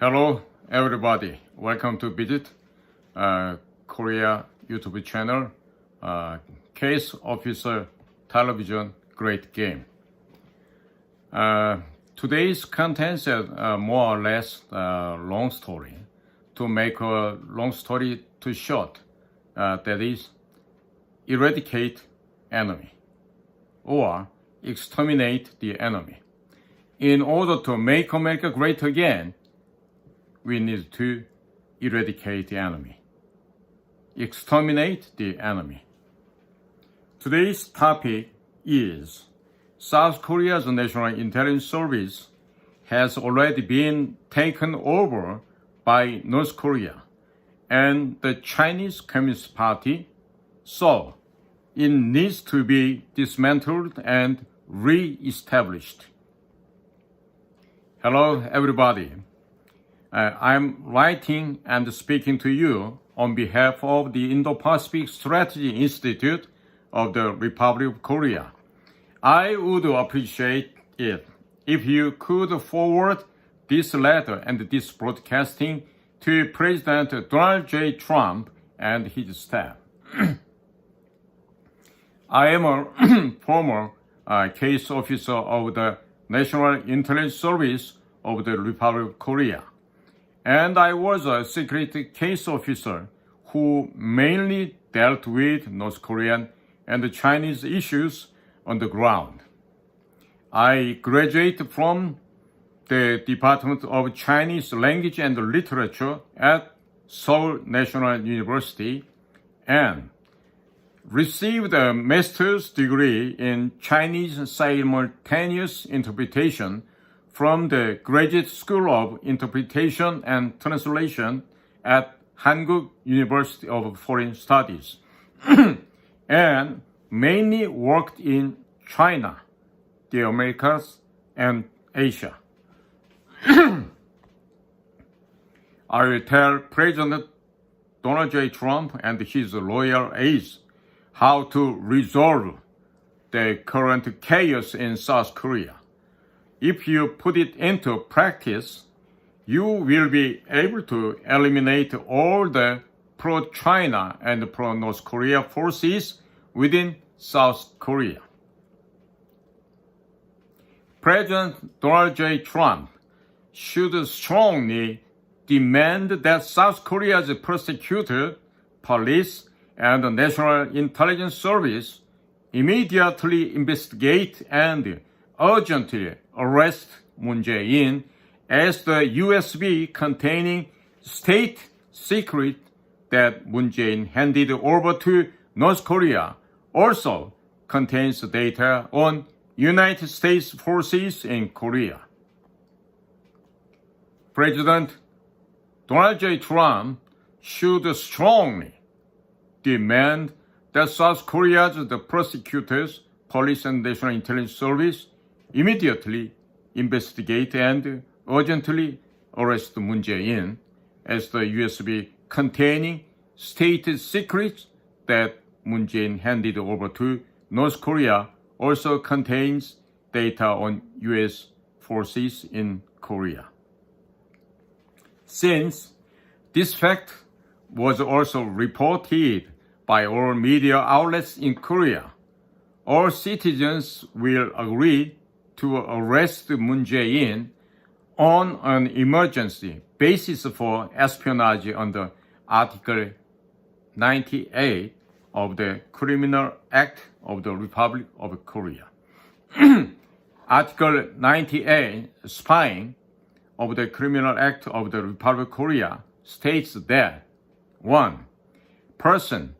Hello everybody, welcome to visit Korea YouTube channel Case Officer Television Great Game. Today's contents is more or less long story. To make a long story too short, that is, eradicate enemy or exterminate the enemy. In order to make America great again, we need to eradicate the enemy, exterminate the enemy. Today's topic is South Korea's National Intelligence Service has already been taken over by North Korea and the Chinese Communist Party, so it needs to be dismantled and re-established. Hello everybody. I'm writing and speaking to you on behalf of the Indo-Pacific Strategy Institute of the Republic of Korea. I would appreciate it if you could forward this letter and this broadcasting to President Donald J. Trump and his staff. I am a former case officer of the National Intelligence Service of the Republic of Korea, and I was a secret case officer who mainly dealt with North Korean and Chinese issues on the ground. I graduated from the Department of Chinese Language and Literature at Seoul National University and received a master's degree in Chinese simultaneous interpretation from the Graduate School of Interpretation and Translation at Hankuk University of Foreign Studies and mainly worked in China, the Americas, and Asia. I will tell President Donald J. Trump and his loyal aides how to resolve the current chaos in South Korea. If you put it into practice, you will be able to eliminate all the pro-China and pro-North Korea forces within South Korea. President Donald J. Trump should strongly demand that South Korea's prosecutor, police, and the National Intelligence Service immediately investigate and urgently arrest Moon Jae-in as the USB containing state secret that Moon Jae-in handed over to North Korea also contains data on United States forces in Korea. President Donald J. Trump should strongly demand that South Korea's prosecutors, police, and National Intelligence Service immediately investigate and urgently arrest Moon Jae-in as the USB containing state secrets that Moon Jae-in handed over to North Korea also contains data on U.S. forces in Korea. Since this fact was also reported by all media outlets in Korea, all citizens will agree to arrest Moon Jae-in on an emergency basis for espionage under Article 98 of the Criminal Act of the Republic of Korea. Article 98, spying, of the Criminal Act of the Republic of Korea states that 1. Person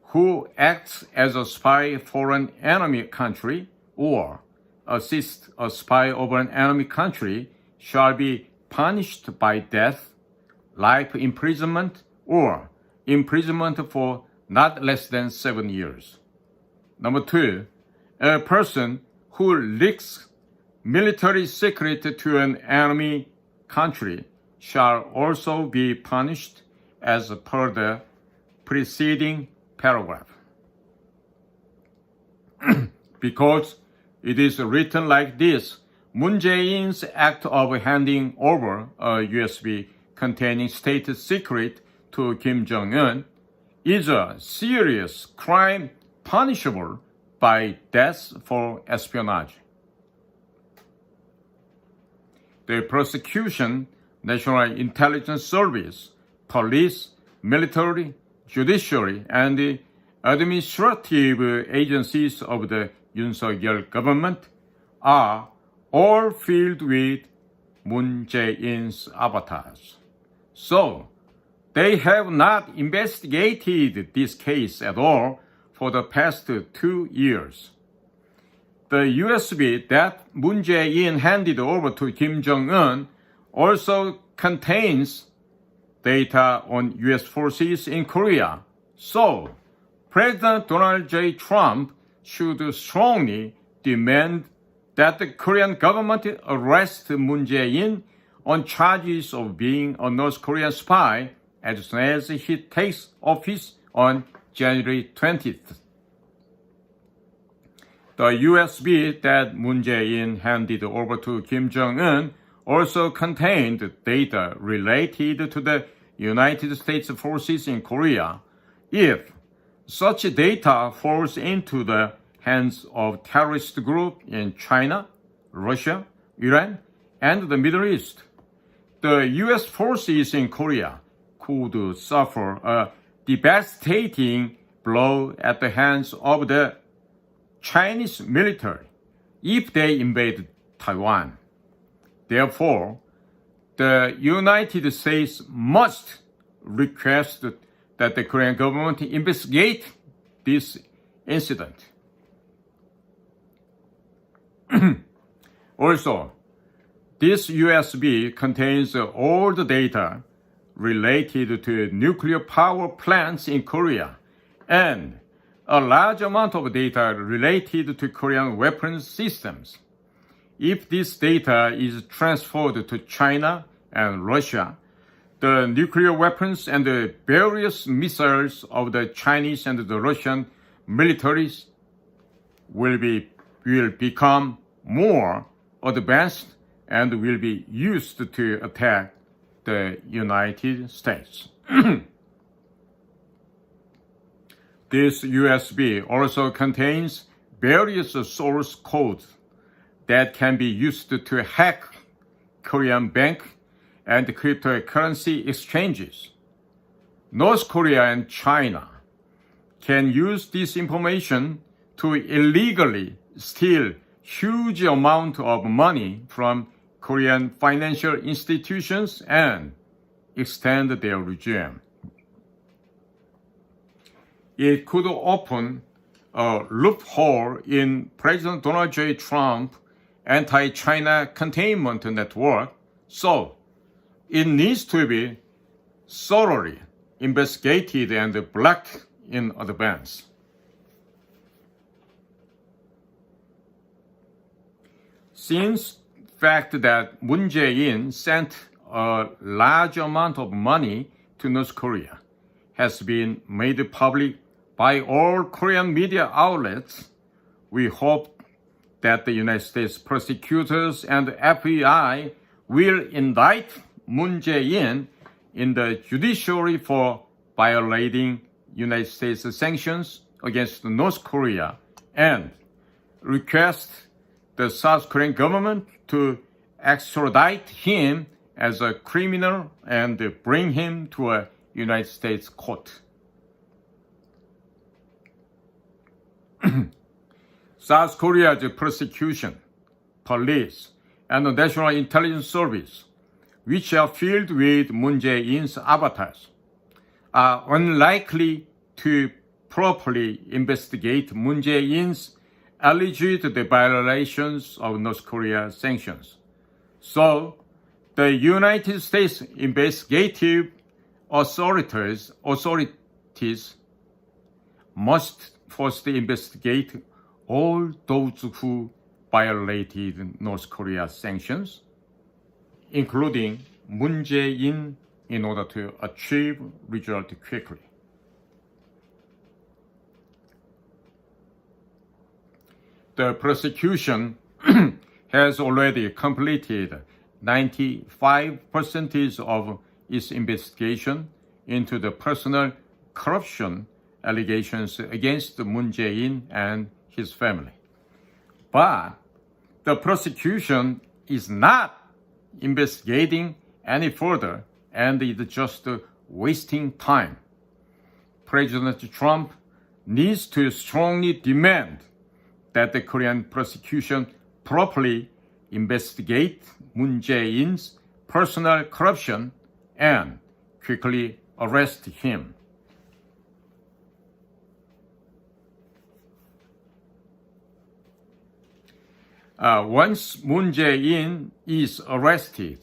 who acts as a spy for an enemy country or assists a spy of an enemy country shall be punished by death, life imprisonment, or imprisonment for not less than 7 years. Number 2, a person who leaks military secret to an enemy country shall also be punished as per the preceding paragraph. Because it is written like this, Moon Jae-in's act of handing over a USB containing state secret to Kim Jong-un is a serious crime punishable by death for espionage. The prosecution, National Intelligence Service, police, military, judiciary, and the administrative agencies of the Yoon Suk-yeol government are all filled with Moon Jae-in's avatars. So, they have not investigated this case at all for the past 2 years. The USB that Moon Jae-in handed over to Kim Jong-un also contains data on U.S. forces in Korea. So, President Donald J. Trump should strongly demand that the Korean government arrest Moon Jae-in on charges of being a North Korean spy as soon as he takes office on January 20th. The USB that Moon Jae-in handed over to Kim Jong-un also contained data related to the United States forces in Korea. If such data falls into the hands of terrorist groups in China, Russia, Iran, and the Middle East, the U.S. forces in Korea could suffer a devastating blow at the hands of the Chinese military if they invade Taiwan. Therefore, the United States must request that the Korean government investigate this incident. Also, this USB contains all the data related to nuclear power plants in Korea and a large amount of data related to Korean weapons systems. If this data is transferred to China and Russia, the nuclear weapons and the various missiles of the Chinese and the Russian militaries will become more advanced and will be used to attack the United States. This USB also contains various source codes that can be used to hack Korean bank and cryptocurrency exchanges. North Korea and China can use this information to illegally steal huge amount of money from Korean financial institutions and extend their regime. It could open a loophole in President Donald J. Trump anti-China containment network, so it needs to be thoroughly investigated and blocked in advance. Since the fact that Moon Jae-in sent a large amount of money to North Korea has been made public by all Korean media outlets, we hope that the United States prosecutors and FBI will indict Moon Jae-in in the judiciary for violating United States sanctions against North Korea and request the South Korean government to extradite him as a criminal and bring him to a United States court. South Korea's prosecution, police, and the National Intelligence Service, which are filled with Moon Jae-in's avatars, are unlikely to properly investigate Moon Jae-in's alleged violations of North Korea's sanctions. So, the United States investigative authorities must first investigate all those who violated North Korea's sanctions, including Moon Jae-in, in order to achieve results quickly. The prosecution has already completed 95% of its investigation into the personal corruption allegations against Moon Jae-in and his family. But the prosecution is not investigating any further and is just wasting time. President Trump needs to strongly demand that the Korean prosecution properly investigate Moon Jae-in's personal corruption and quickly arrest him. Once Moon Jae-in is arrested,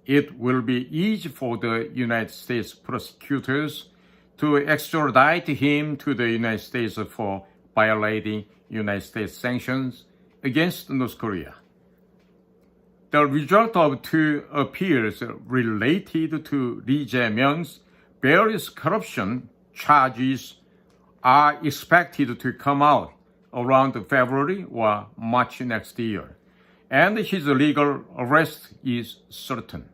it will be easy for the United States prosecutors to extradite him to the United States for violating United States sanctions against North Korea. The result of two appeals related to Lee Jae-myung's various corruption charges are expected to come out around February or March next year, and his legal arrest is certain.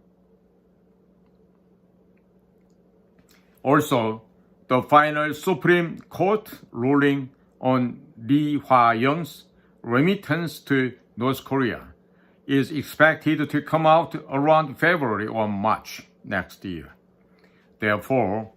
Also, the final Supreme Court ruling on Lee Hwa-young's remittance to North Korea is expected to come out around February or March next year. Therefore,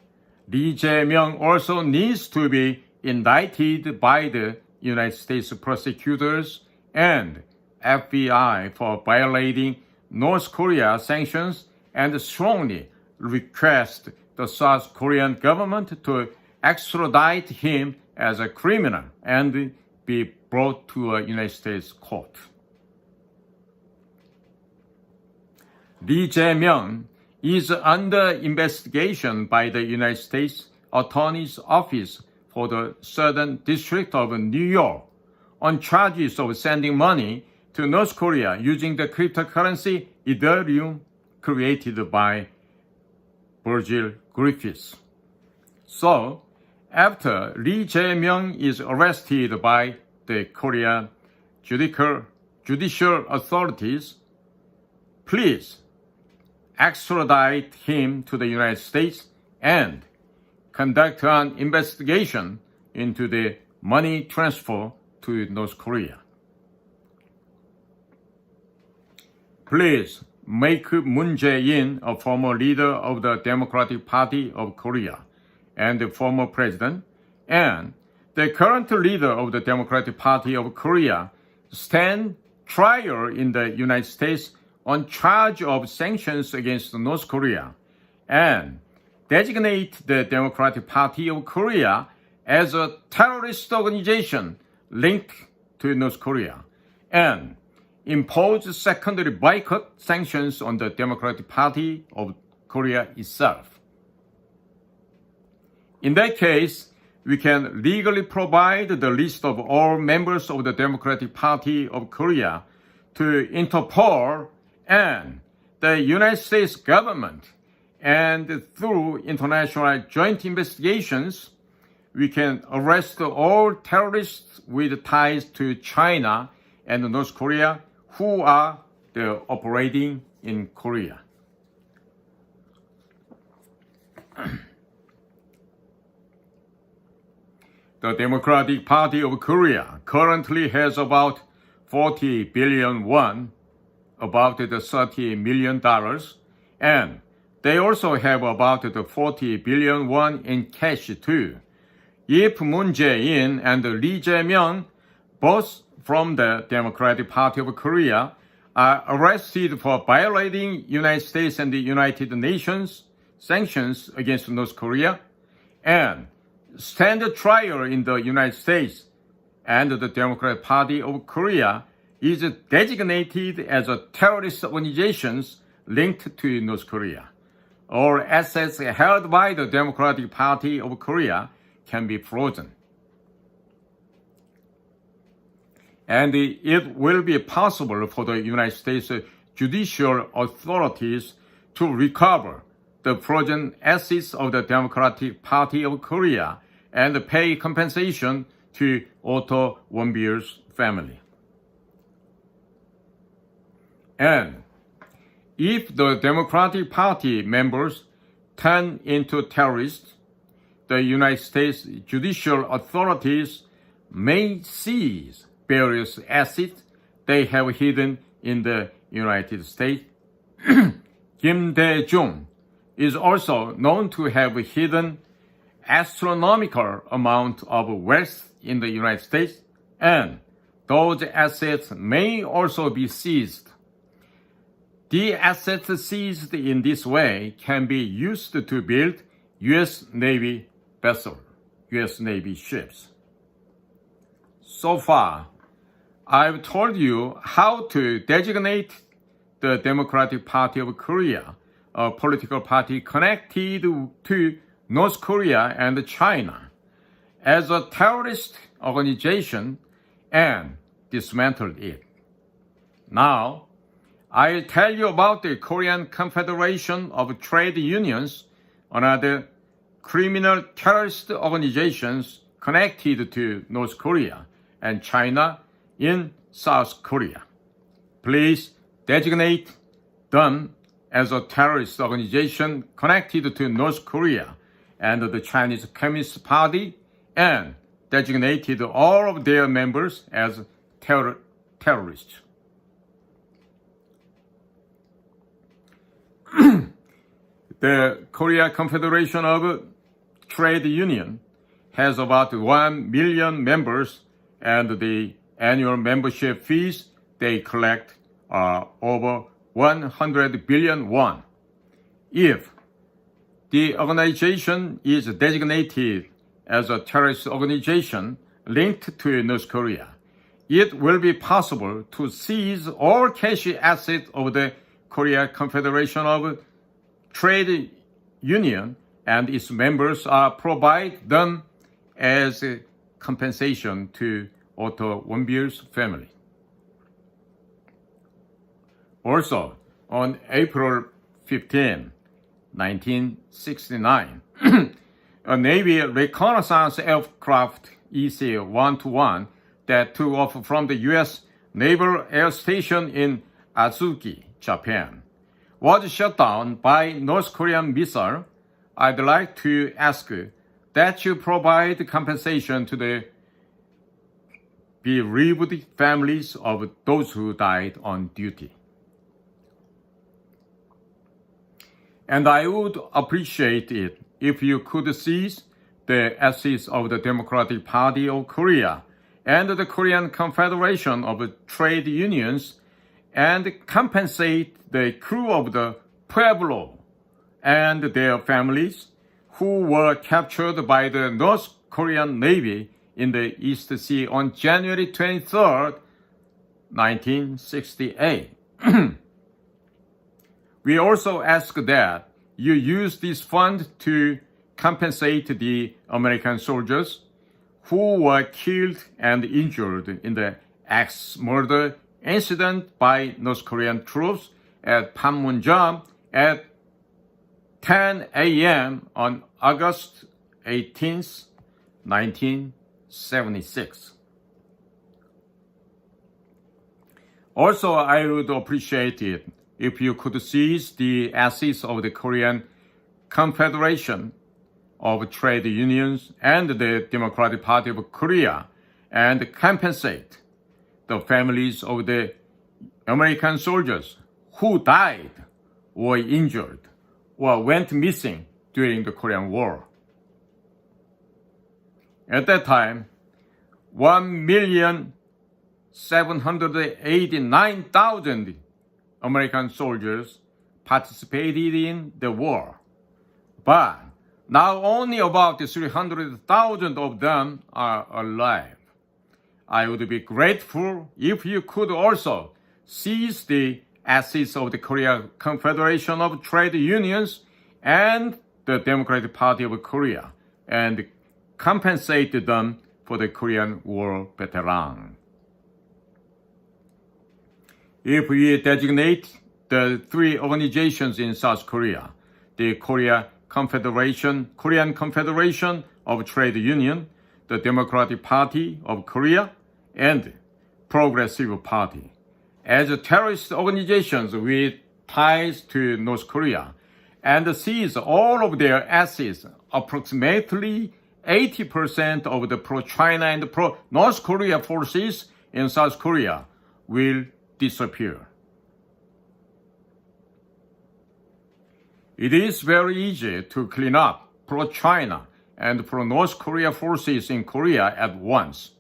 Lee Jae-myung also needs to be indicted by the United States prosecutors and FBI for violating North Korea sanctions and strongly request the South Korean government to extradite him as a criminal and be brought to a United States court. Lee Jae-myung is under investigation by the United States Attorney's Office for the Southern District of New York on charges of sending money to North Korea using the cryptocurrency Ethereum created by Virgil Griffiths. So, after Lee Jae-myung is arrested by the Korean judicial authorities, please extradite him to the United States and conduct an investigation into the money transfer to North Korea. Please make Moon Jae-in a former leader of the Democratic Party of Korea and the former president, and the current leader of the Democratic Party of Korea stand trial in the United States on charge of sanctions against North Korea and designate the Democratic Party of Korea as a terrorist organization linked to North Korea and impose secondary boycott sanctions on the Democratic Party of Korea itself. In that case, we can legally provide the list of all members of the Democratic Party of Korea to Interpol and the United States government, and through international joint investigations, we can arrest all terrorists with ties to China and North Korea who are operating in Korea. The Democratic Party of Korea currently has about 40 billion won, about the $30 million, and they also have about the 40 billion won in cash too. If Moon Jae-in and Lee Jae-myung, both from the Democratic Party of Korea, are arrested for violating United States and the United Nations sanctions against North Korea and stand trial in the United States, and the Democratic Party of Korea is designated as a terrorist organization linked to North Korea. All assets held by the Democratic Party of Korea can be frozen. And it will be possible for the United States judicial authorities to recover the frozen assets of the Democratic Party of Korea and pay compensation to Otto Warmbier's family. And if the Democratic Party members turn into terrorists, the United States judicial authorities may seize various assets they have hidden in the United States. Kim Dae-jung is also known to have hidden astronomical amount of wealth in the United States, and those assets may also be seized. The assets seized in this way can be used to build U.S. Navy vessels, U.S. Navy ships. So far, I've told you how to designate the Democratic Party of Korea, a political party connected to North Korea and China, as a terrorist organization and dismantled it. Now, I'll tell you about the Korean Confederation of Trade Unions, another criminal terrorist organizations connected to North Korea and China in South Korea. Please designate them as a terrorist organization connected to North Korea and the Chinese Communist Party, and designated all of their members as terrorists. The Korea Confederation of Trade Union has about 1 million members, and the annual membership fees they collect are over 100 billion won. If the organization is designated as a terrorist organization linked to North Korea, it will be possible to seize all cash assets of the Korea Confederation of Trade Union, and its members are provide them as a compensation to Otto Warmbier's family. Also, on April 15, 1969, a Navy reconnaissance aircraft EC-121 that took off from the U.S. Naval Air Station in Azuki, Japan, was shot down by North Korean missile. I'd like to ask that you provide compensation to the bereaved families of those who died on duty. And I would appreciate it if you could seize the assets of the Democratic Party of Korea and the Korean Confederation of Trade Unions and compensate the crew of the Pueblo and their families who were captured by the North Korean Navy in the East Sea on January 23, 1968. We also ask that you use this fund to compensate the American soldiers who were killed and injured in the axe murder incident by North Korean troops at Panmunjom at 10 a.m. on August 18, 1976. Also, I would appreciate it if you could seize the assets of the Korean Confederation of Trade Unions and the Democratic Party of Korea and compensate the families of the American soldiers who died or injured or went missing during the Korean War. At that time, 1,789,000 American soldiers participated in the war, but now only about 300,000 of them are alive. I would be grateful if you could also seize the assets of the Korea Confederation of Trade Unions and the Democratic Party of Korea and compensate them for the Korean War veterans. If we designate the three organizations in South Korea, the Korean Confederation of Trade Union, the Democratic Party of Korea, and Progressive Party, as terrorist organizations with ties to North Korea and seize all of their assets, approximately 80% of the pro-China and pro-North Korea forces in South Korea will disappear. It is very easy to clean up pro-China and pro-North Korea forces in Korea at once.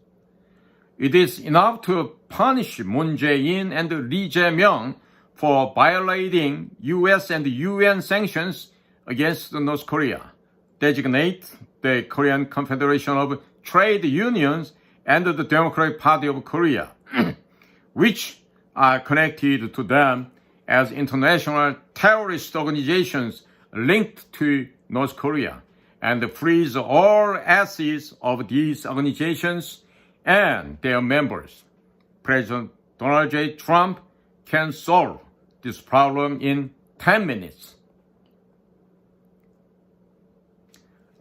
It is enough to punish Moon Jae-in and Lee Jae-myung for violating U.S. and UN sanctions against North Korea, designate the Korean Confederation of Trade Unions and the Democratic Party of Korea, which are connected to them as international terrorist organizations linked to North Korea, and freeze all assets of these organizations and their members. President Donald J. Trump can solve this problem in 10 minutes.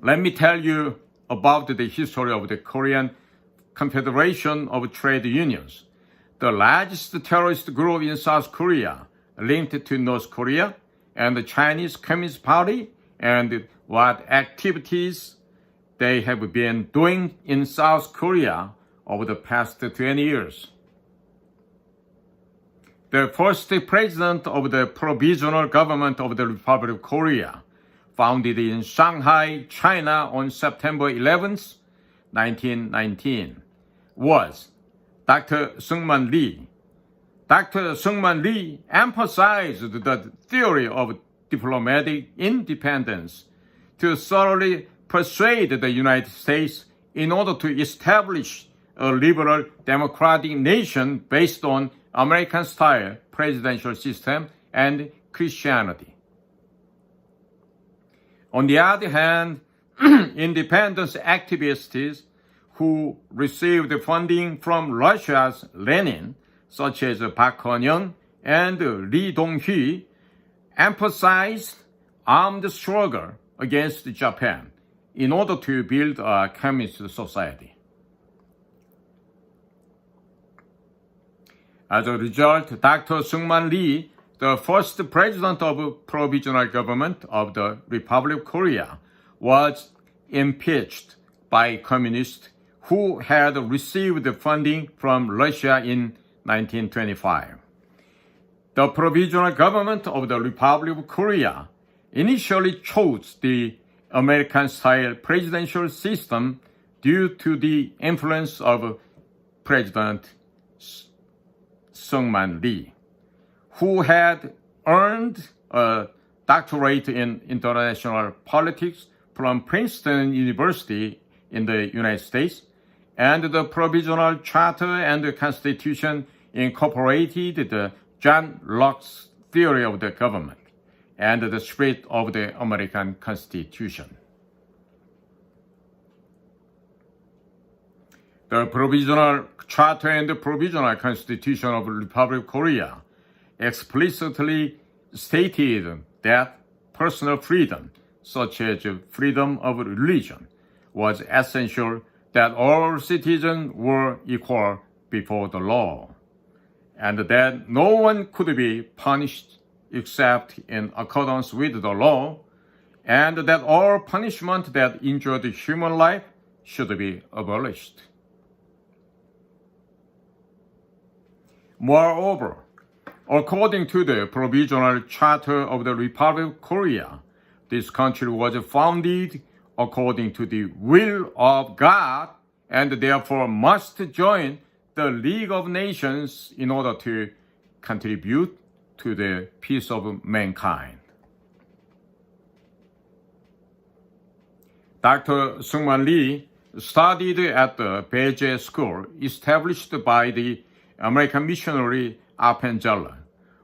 Let me tell you about the history of the Korean Confederation of Trade Unions, the largest terrorist group in South Korea linked to North Korea and the Chinese Communist Party, and what activities they have been doing in South Korea over the past 20 years. The first president of the Provisional Government of the Republic of Korea, founded in Shanghai, China on September 11, 1919, was Dr. Seungman Lee. Dr. Seungman Lee emphasized the theory of diplomatic independence to thoroughly persuade the United States in order to establish a liberal democratic nation based on American-style presidential system and Christianity. On the other hand, independence activists who received funding from Russia's Lenin, such as Park Hun-young and Lee Dong-hui, emphasized armed struggle against Japan in order to build a communist society. As a result, Dr. Seungman Lee, the first president of Provisional Government of the Republic of Korea, was impeached by communists who had received funding from Russia in 1925. The Provisional Government of the Republic of Korea initially chose the American-style presidential system due to the influence of President Seungman Lee, who had earned a doctorate in international politics from Princeton University in the United States, and the Provisional Charter and the Constitution incorporated the John Locke's theory of the government and the spirit of the American Constitution. The Provisional Charter and the Provisional Constitution of the Republic of Korea explicitly stated that personal freedom, such as freedom of religion, was essential, that all citizens were equal before the law, and that no one could be punished except in accordance with the law, and that all punishment that injured human life should be abolished. Moreover, according to the Provisional Charter of the Republic of Korea, this country was founded according to the will of God, and therefore must join the League of Nations in order to contribute to the peace of mankind. Dr. Seungman Lee studied at the Beje School established by the American missionary Appenzeller,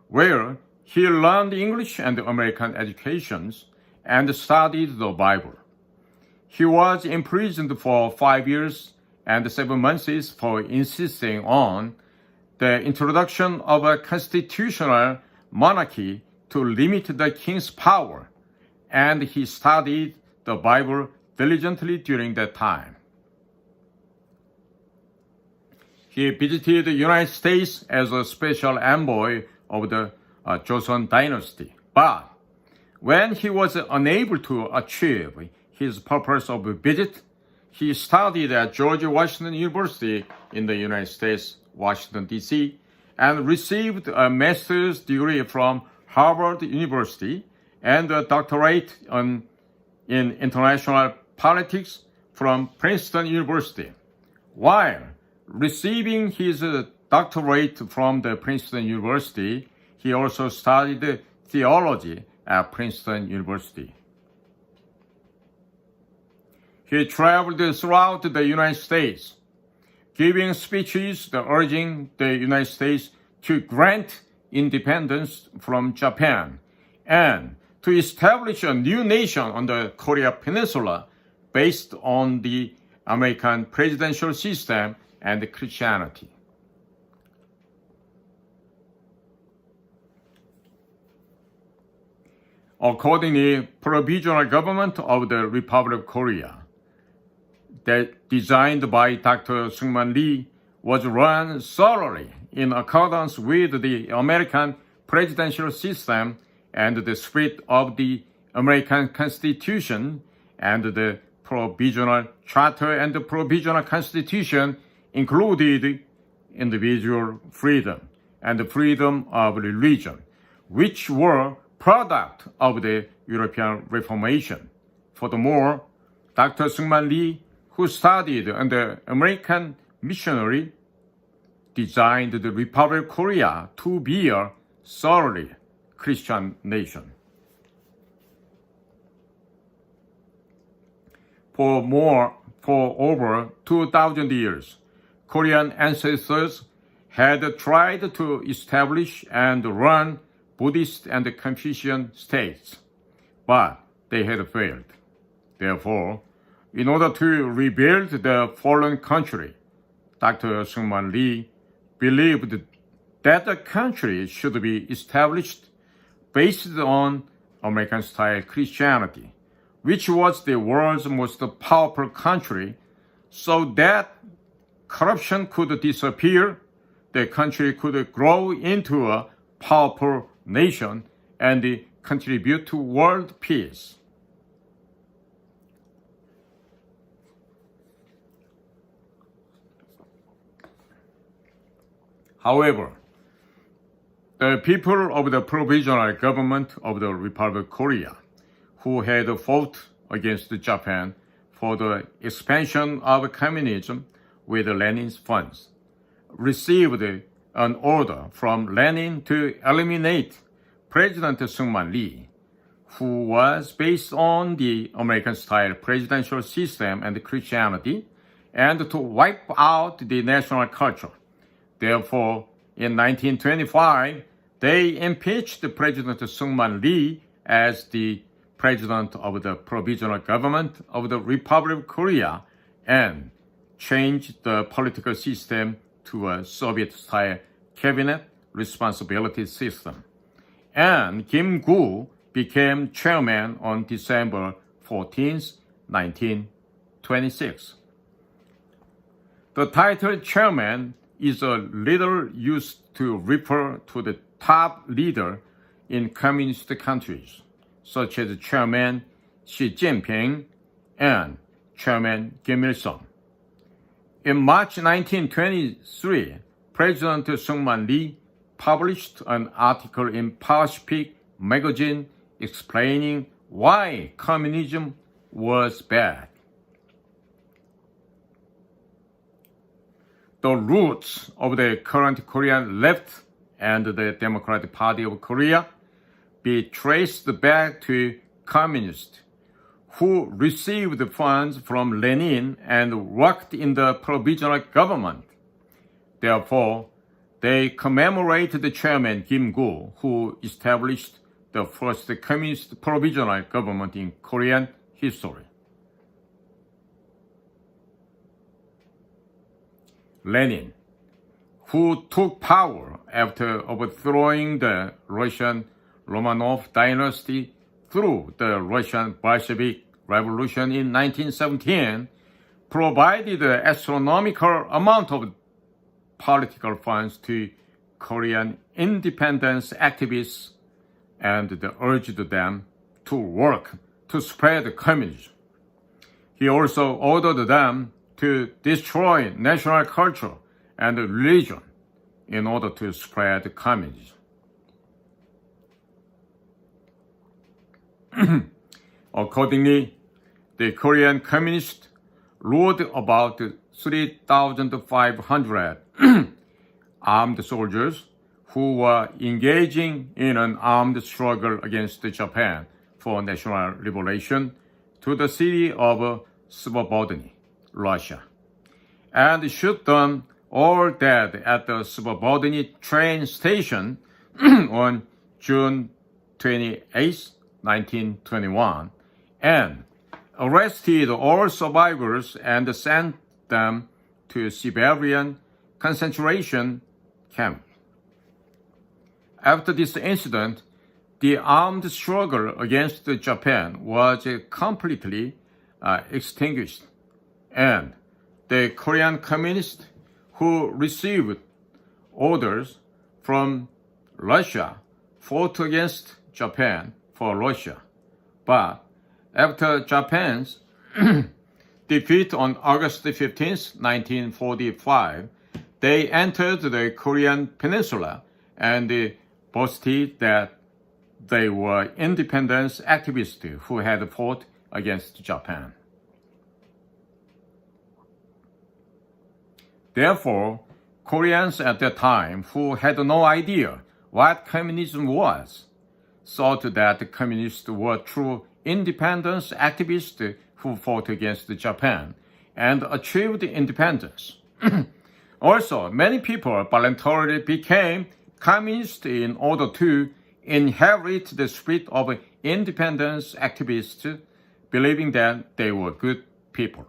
where he learned English and American educations and studied the Bible. He was imprisoned for 5 years and 7 months for insisting on the introduction of a constitutional monarchy to limit the king's power, and he studied the Bible diligently during that time. He visited the United States as a special envoy of the Joseon dynasty. But when he was unable to achieve his purpose of visit, he studied at George Washington University in the United States, Washington, D.C., and received a master's degree from Harvard University and a doctorate in international politics from Princeton University. While receiving his doctorate from the Princeton University, he also studied theology at Princeton University. He traveled throughout the United States, giving speeches urging the United States to grant independence from Japan and to establish a new nation on the Korea Peninsula based on the American presidential system and Christianity. Accordingly, provisional government of the Republic of Korea, that designed by Dr. Seungman Lee, was run thoroughly in accordance with the American presidential system and the spirit of the American Constitution, and the Provisional Charter and the Provisional Constitution included individual freedom and the freedom of religion, which were product of the European Reformation. Furthermore, Dr. Seungman Lee, who studied under American missionary, designed the Republic of Korea to be a thoroughly Christian nation. For over 2,000 years, Korean ancestors had tried to establish and run Buddhist and Confucian states, but they had failed. Therefore, in order to rebuild the fallen country, Dr. Seungman Lee believed that the country should be established based on American-style Christianity, which was the world's most powerful country, so that corruption could disappear, the country could grow into a powerful nation, and contribute to world peace. However, the people of the provisional government of the Republic of Korea, who had fought against Japan for the expansion of communism with Lenin's funds, received an order from Lenin to eliminate President Seungman Lee, who was based on the American-style presidential system and Christianity, and to wipe out the national culture. Therefore, in 1925, they impeached President Seungman Lee as the president of the provisional government of the Republic of Korea and changed the political system to a Soviet-style cabinet responsibility system. And Kim Gu became chairman on December 14, 1926. The title chairman is a little used to refer to the top leader in communist countries, such as Chairman Xi Jinping and Chairman Kim Il-sung. In March 1923, President Seungman Lee published an article in Pacific magazine explaining why communism was bad. The roots of the current Korean left and the Democratic Party of Korea be traced back to communists who received funds from Lenin and worked in the provisional government. Therefore, they commemorate the chairman Kim Gu, who established the first communist provisional government in Korean history. Lenin, who took power after overthrowing the Russian Romanov dynasty through the Russian Bolshevik Revolution in 1917, provided an astronomical amount of political funds to Korean independence activists and urged them to work to spread communism. He also ordered them to destroy national culture and religion in order to spread communism. Accordingly, the Korean communists ruled about 3,500 armed soldiers who were engaging in an armed struggle against Japan for national liberation to the city of subversion, Russia, and shoot them all dead at the subversion train station on June 28, 1921, and arrested all survivors and sent them to Siberian concentration camp. After this incident, the armed struggle against Japan was completely extinguished, and the Korean communists who received orders from Russia fought against Japan for Russia. But after Japan's defeat on August 15, 1945, they entered the Korean peninsula and boasted that they were independence activists who had fought against Japan. Therefore, Koreans at that time who had no idea what communism was thought that communists were true independence activists who fought against Japan and achieved independence. Also, many people voluntarily became communists in order to inherit the spirit of independence activists, believing that they were good people.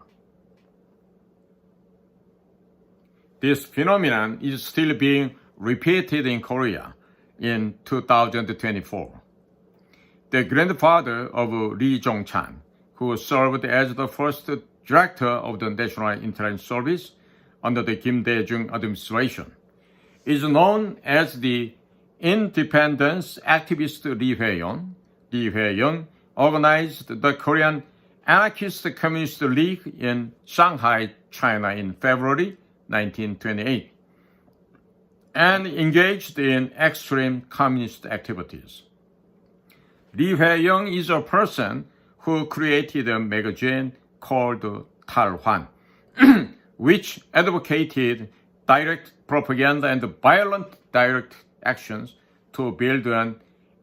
This phenomenon is still being repeated in Korea in 2024. The grandfather of Lee Jong-chan, who served as the first director of the National Intelligence Service under the Kim Dae-jung administration, is known as the independence activist Lee Hwae-young. Lee Hwae-young organized the Korean Anarchist Communist League in Shanghai, China in February 1928, and engaged in extreme communist activities. Lee Hwae-young is a person who created a magazine called Talhwan, which advocated direct propaganda and violent direct actions to build an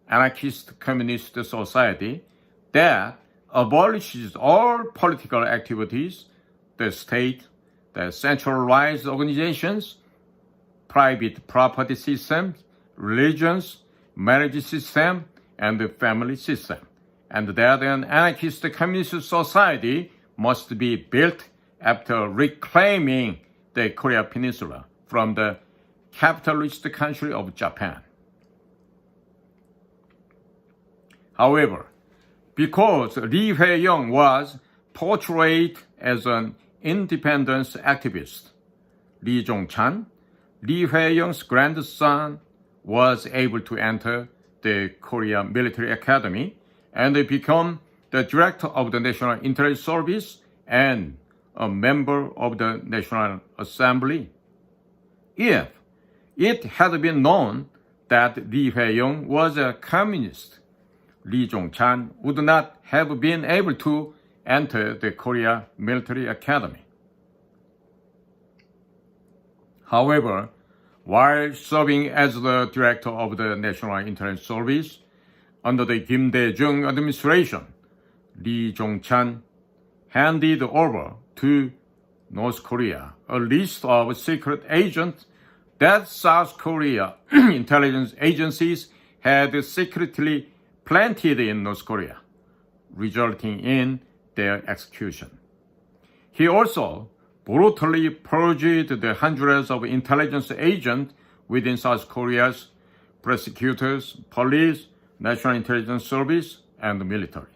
anarchist communist society that abolishes all political activities, the state, the centralized organizations, private property systems, religions, marriage system, and the family system, and that an anarchist communist society must be built after reclaiming the Korea Peninsula from the capitalist country of Japan. However, because Lee Hwae-young was portrayed as an independence activist, Lee Jong-chan, Lee Hwae-young's grandson, was able to enter the Korea Military Academy and become the director of the National Intelligence Service and a member of the National Assembly. If it had been known that Lee Hwae-young was a communist, Lee Jong-chan would not have been able to enter the Korea Military Academy. However, while serving as the director of the National Intelligence Service under the Kim Dae-jung administration, Lee Jong-chan handed over to North Korea a list of secret agents that South Korea intelligence agencies had secretly planted in North Korea, resulting in their execution. He also brutally purged the hundreds of intelligence agents within South Korea's prosecutors, police, National Intelligence Service, and the military.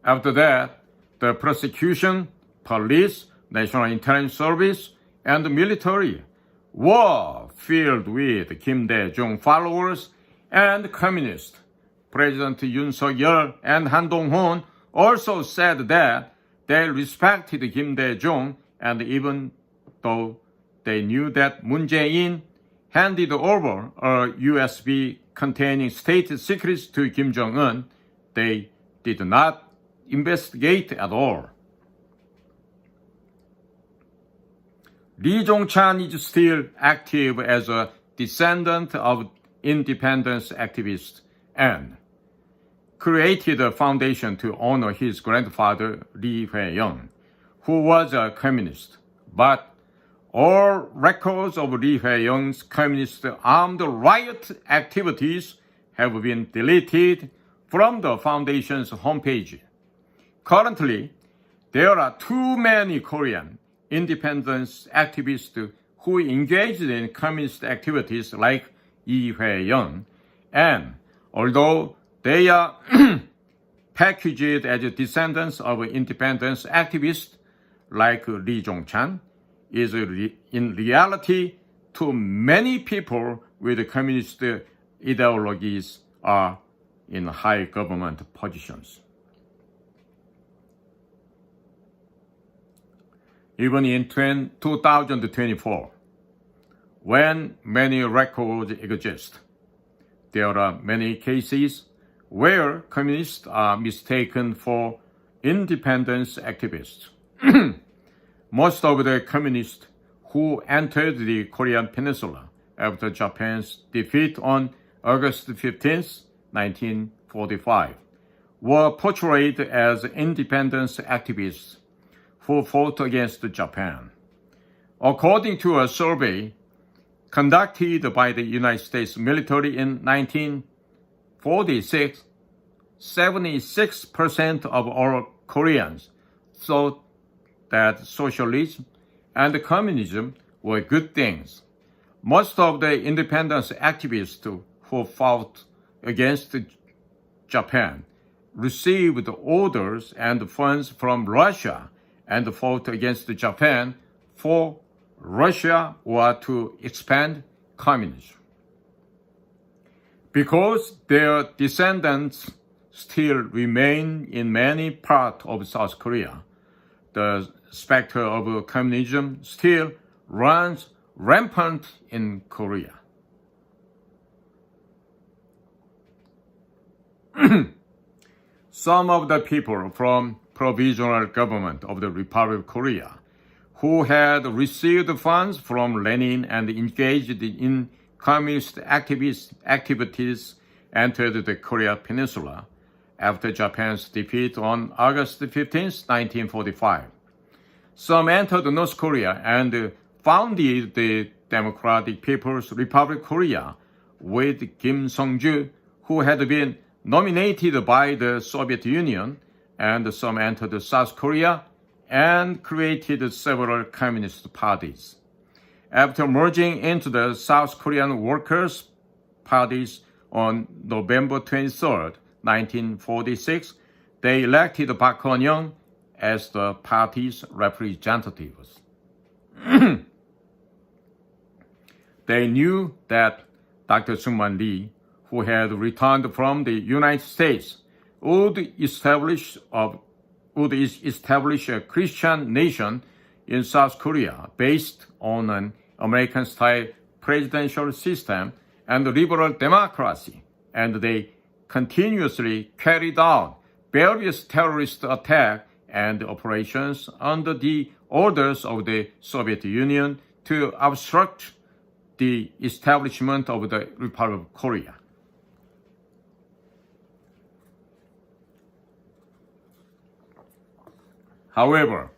After that, the prosecution, police, National Intelligence Service, and the military were filled with Kim Dae-jung followers and communists. President Yoon Suk-yeol and Han Dong-hoon also said that they respected Kim Dae-jung, and even though they knew that Moon Jae-in handed over a USB containing state secrets to Kim Jong-un, they did not investigate at all. Lee Jong-chan is still active as a descendant of independence activists and created a foundation to honor his grandfather Lee Hwae-young, who was a communist. But all records of Lee Hwae-young's communist armed riot activities have been deleted from the foundation's homepage. Currently, there are too many Korean independence activists who engaged in communist activities like Lee Hwae-young, and although they are packaged as descendants of independence activists like Lee Jong-chan, is in reality too many people with communist ideologies are in high government positions. Even in 2024, when many records exist, there are many cases where communists are mistaken for independence activists. Most of the communists who entered the Korean Peninsula after Japan's defeat on August 15, 1945, were portrayed as independence activists who fought against Japan. According to a survey conducted by the United States military in 1946, 76% of all Koreans thought that socialism and communism were good things. Most of the independence activists who fought against Japan received orders and funds from Russia and fought against Japan for Russia or to expand communism. Because their descendants still remain in many parts of South Korea, the specter of communism still runs rampant in Korea. Some of the people from Provisional Government of the Republic of Korea who had received funds from Lenin and engaged in communist activities entered the Korean Peninsula after Japan's defeat on August 15, 1945. Some entered North Korea and founded the Democratic People's Republic of Korea with Kim Sung-ju, who had been nominated by the Soviet Union, and some entered South Korea and created several communist parties. After merging into the South Korean Workers' Parties on November 23, 1946, they elected Park Geun-young as the party's representatives. They knew that Dr. Seung-man Lee, who had returned from the United States, would establish a Christian nation in South Korea based on an American-style presidential system and liberal democracy, and they continuously carried out various terrorist attacks and operations under the orders of the Soviet Union to obstruct the establishment of the Republic of Korea. However,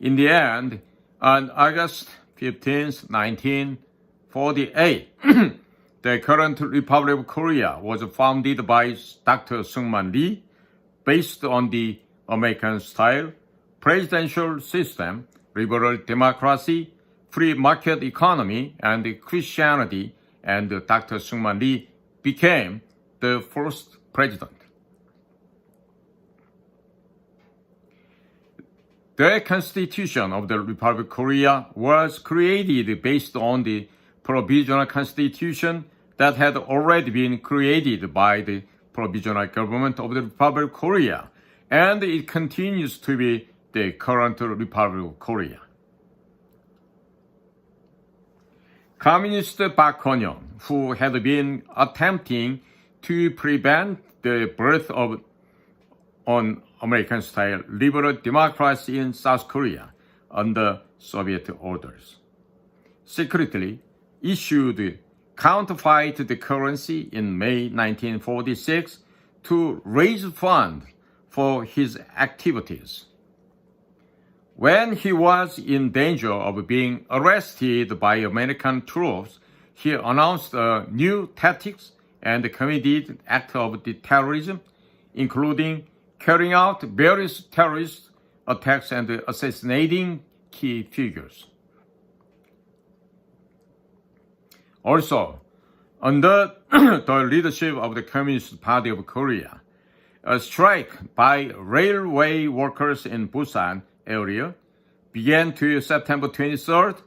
in the end, on August 15, 1948, the current Republic of Korea was founded by Dr. Seung-man Lee based on the American-style presidential system, liberal democracy, free market economy, and Christianity, and Dr. Seung-man Lee became the first president. The Constitution of the Republic of Korea was created based on the Provisional Constitution that had already been created by the Provisional Government of the Republic of Korea, and it continues to be the current Republic of Korea. Communist Park Geun-hyeon, who had been attempting to prevent the birth of an American-style liberal democracy in South Korea under Soviet orders, secretly issued counterfeit currency in May 1946 to raise funds for his activities. When he was in danger of being arrested by American troops, he announced new tactics and committed acts of terrorism, including carrying out various terrorist attacks and assassinating key figures. Also, under the leadership of the Communist Party of Korea, a strike by railway workers in Busan area began to September 23rd,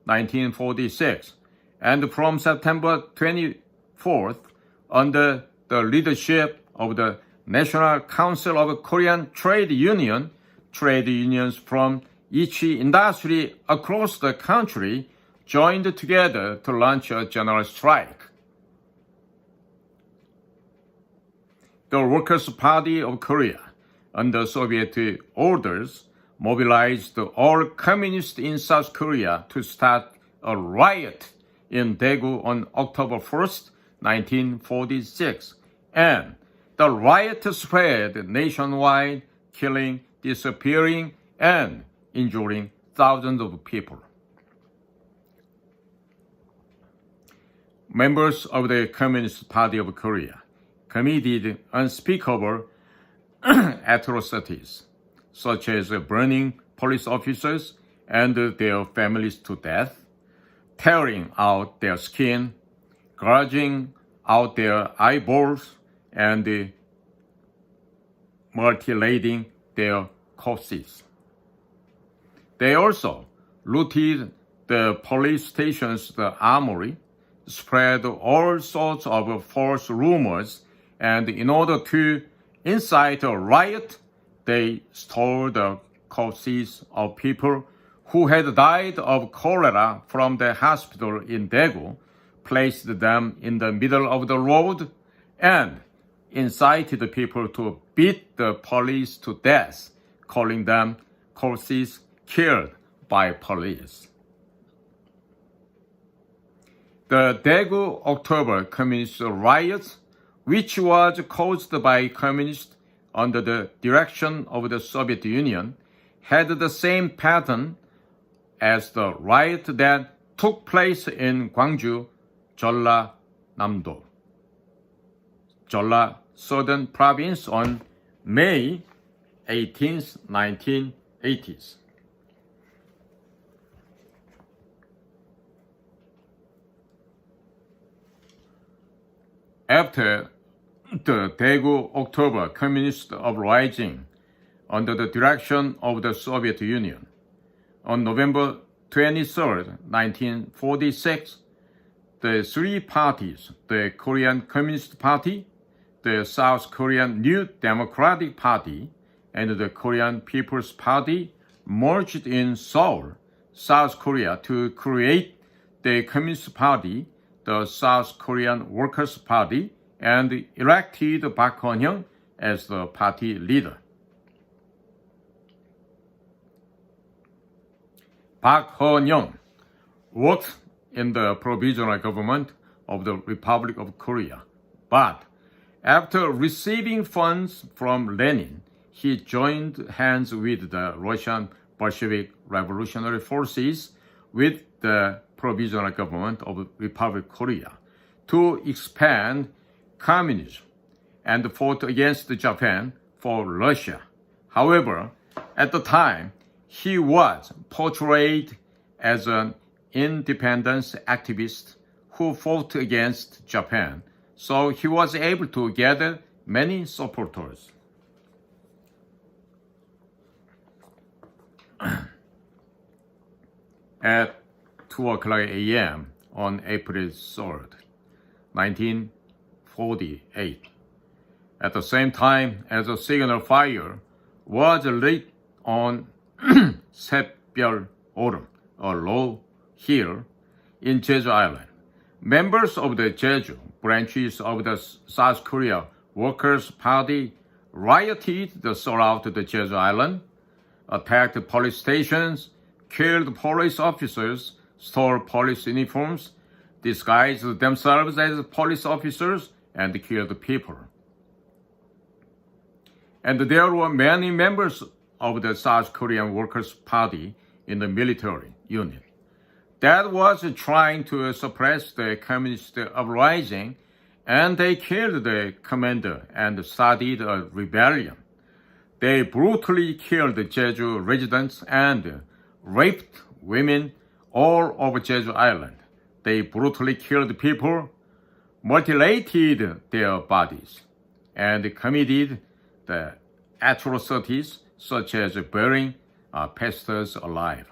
1946, and from September 24th, under the leadership of the National Council of Korean Trade Union, trade unions from each industry across the country joined together to launch a general strike. The Workers' Party of Korea, under Soviet orders, mobilized all communists in South Korea to start a riot in Daegu on October 1st, 1946, and the riot spread nationwide, killing, disappearing, and injuring thousands of people. Members of the Communist Party of Korea committed unspeakable atrocities, such as burning police officers and their families to death, tearing out their skin, gouging out their eyeballs, and mutilating their corpses. They also looted the police stations, the armory, spread all sorts of false rumors, and in order to incite a riot, they stole the corpses of people who had died of cholera from the hospital in Daegu, placed them in the middle of the road, and incited the people to beat the police to death, calling them corpses killed by police. The Daegu October Communist riots, which was caused by communists under the direction of the Soviet Union, had the same pattern as the riot that took place in Gwangju, Jeollanam-do, Jeolla Southern Province on May 18, 1980s. After the Daegu October Communist uprising under the direction of the Soviet Union, on November 23, 1946, the three parties, the Korean Communist Party, the South Korean New Democratic Party, and the Korean People's Party, merged in Seoul, South Korea, to create the Communist Party, the South Korean Workers' Party, and elected Park Geun-hyeon as the party leader. Park Geun-hyeon worked in the provisional government of the Republic of Korea, but after receiving funds from Lenin, he joined hands with the Russian Bolshevik revolutionary forces with the provisional government of the Republic of Korea to expand communism and fought against Japan for Russia. However, at the time, he was portrayed as an independence activist who fought against Japan, so he was able to gather many supporters. at 2 o'clock a.m. on April 3rd, 1948. At the same time as a signal fire was lit on 샛별 오름, a low hill in Jeju Island. Members of the Jeju branches of the South Korea Workers' Party rioted throughout the Jeju Island, attacked police stations, killed police officers, stole police uniforms, disguised themselves as police officers, and killed people. And there were many members of the South Korean Workers' Party in the military unit that was trying to suppress the communist uprising, and they killed the commander and started a rebellion. They brutally killed Jeju residents and raped women all over Jeju Island. They brutally killed people, mutilated their bodies, and committed the atrocities such as burying pastors alive.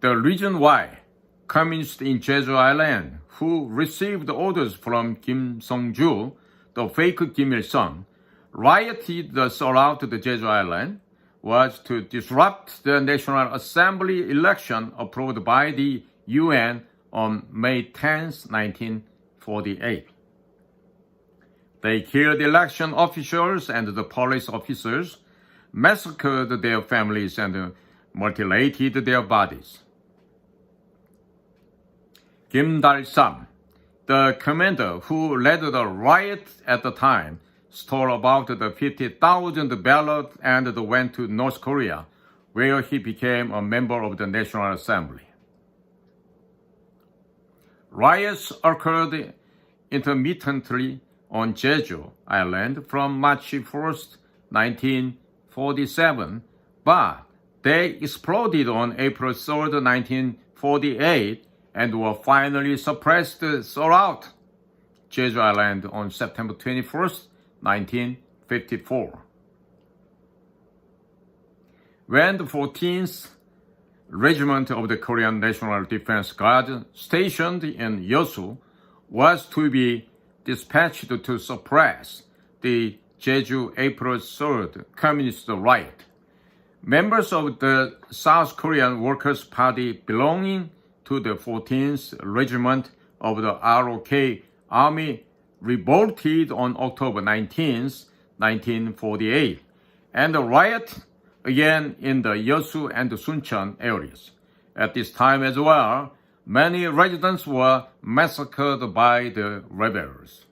The reason why communists in Jeju Island who received orders from Kim Song-ju, the fake Kim Il-sung, rioted throughout the Jeju Island was to disrupt the National Assembly election approved by the UN on May 10, 1948. They killed election officials and the police officers, massacred their families, and mutilated their bodies. Kim Dal-sam, the commander who led the riot at the time, stole about the 50,000 ballots and went to North Korea, where he became a member of the National Assembly. Riots occurred intermittently on Jeju Island from March 1st, 1947, but they exploded on April 3rd, 1948, and were finally suppressed throughout Jeju Island on September 21st, 1954. When the 14th Regiment of the Korean National Defense Guard, stationed in Yeosu, was to be dispatched to suppress the Jeju April 3rd Communist riot, members of the South Korean Workers' Party belonging to the 14th Regiment of the ROK Army revolted on October 19, 1948, and the riot again in the Yeosu and Suncheon areas. At this time as well, many residents were massacred by the rebels.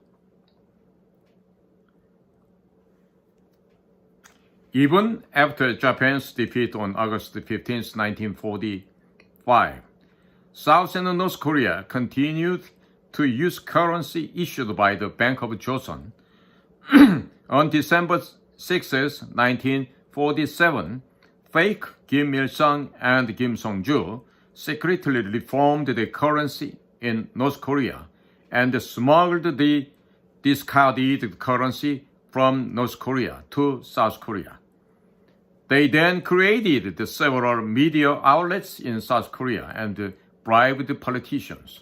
Even after Japan's defeat on August 15, 1945, South and North Korea continued to use currency issued by the Bank of Joseon. On December 6, 1947, fake Kim Il-sung and Kim Song-ju secretly reformed the currency in North Korea and smuggled the discarded currency from North Korea to South Korea. They then created several media outlets in South Korea and bribed politicians.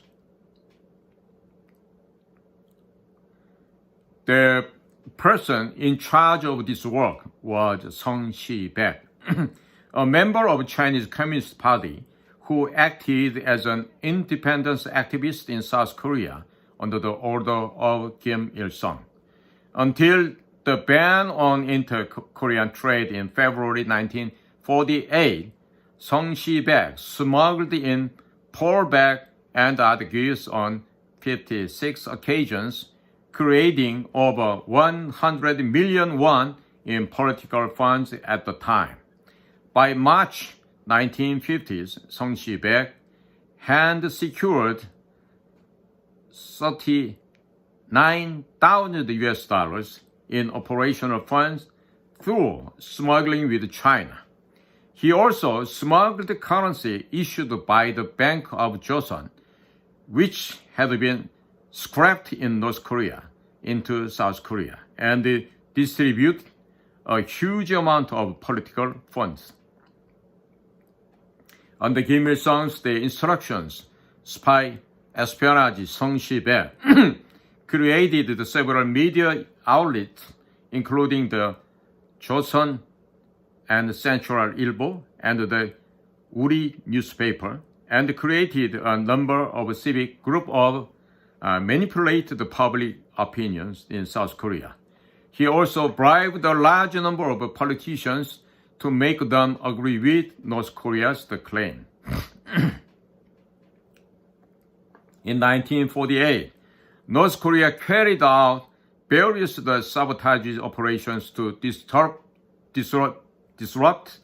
The person in charge of this work was Sung Si-baek, a member of Chinese Communist Party who acted as an independence activist in South Korea under the order of Kim Il-sung. Until the ban on inter-Korean trade in February 1948, Sung Si-baek smuggled in pork and other goods on 56 occasions, creating over 100 million won in political funds at the time. By March 1950s, Sung Si-baek had secured $39,000 US in operational funds through smuggling with China. He also smuggled currency issued by the Bank of Joseon, which had been scrapped in North Korea, into South Korea, and distributed a huge amount of political funds. Under Kim Il-sung's instructions, spy Espionage Sung Si-bae created the several media outlets, including the Joseon and Central Ilbo and the Uri newspaper, and created a number of civic groups of manipulate the public opinions in South Korea. He also bribed a large number of politicians to make them agree with North Korea's claim. In 1948, North Korea carried out various sabotage operations to disrupt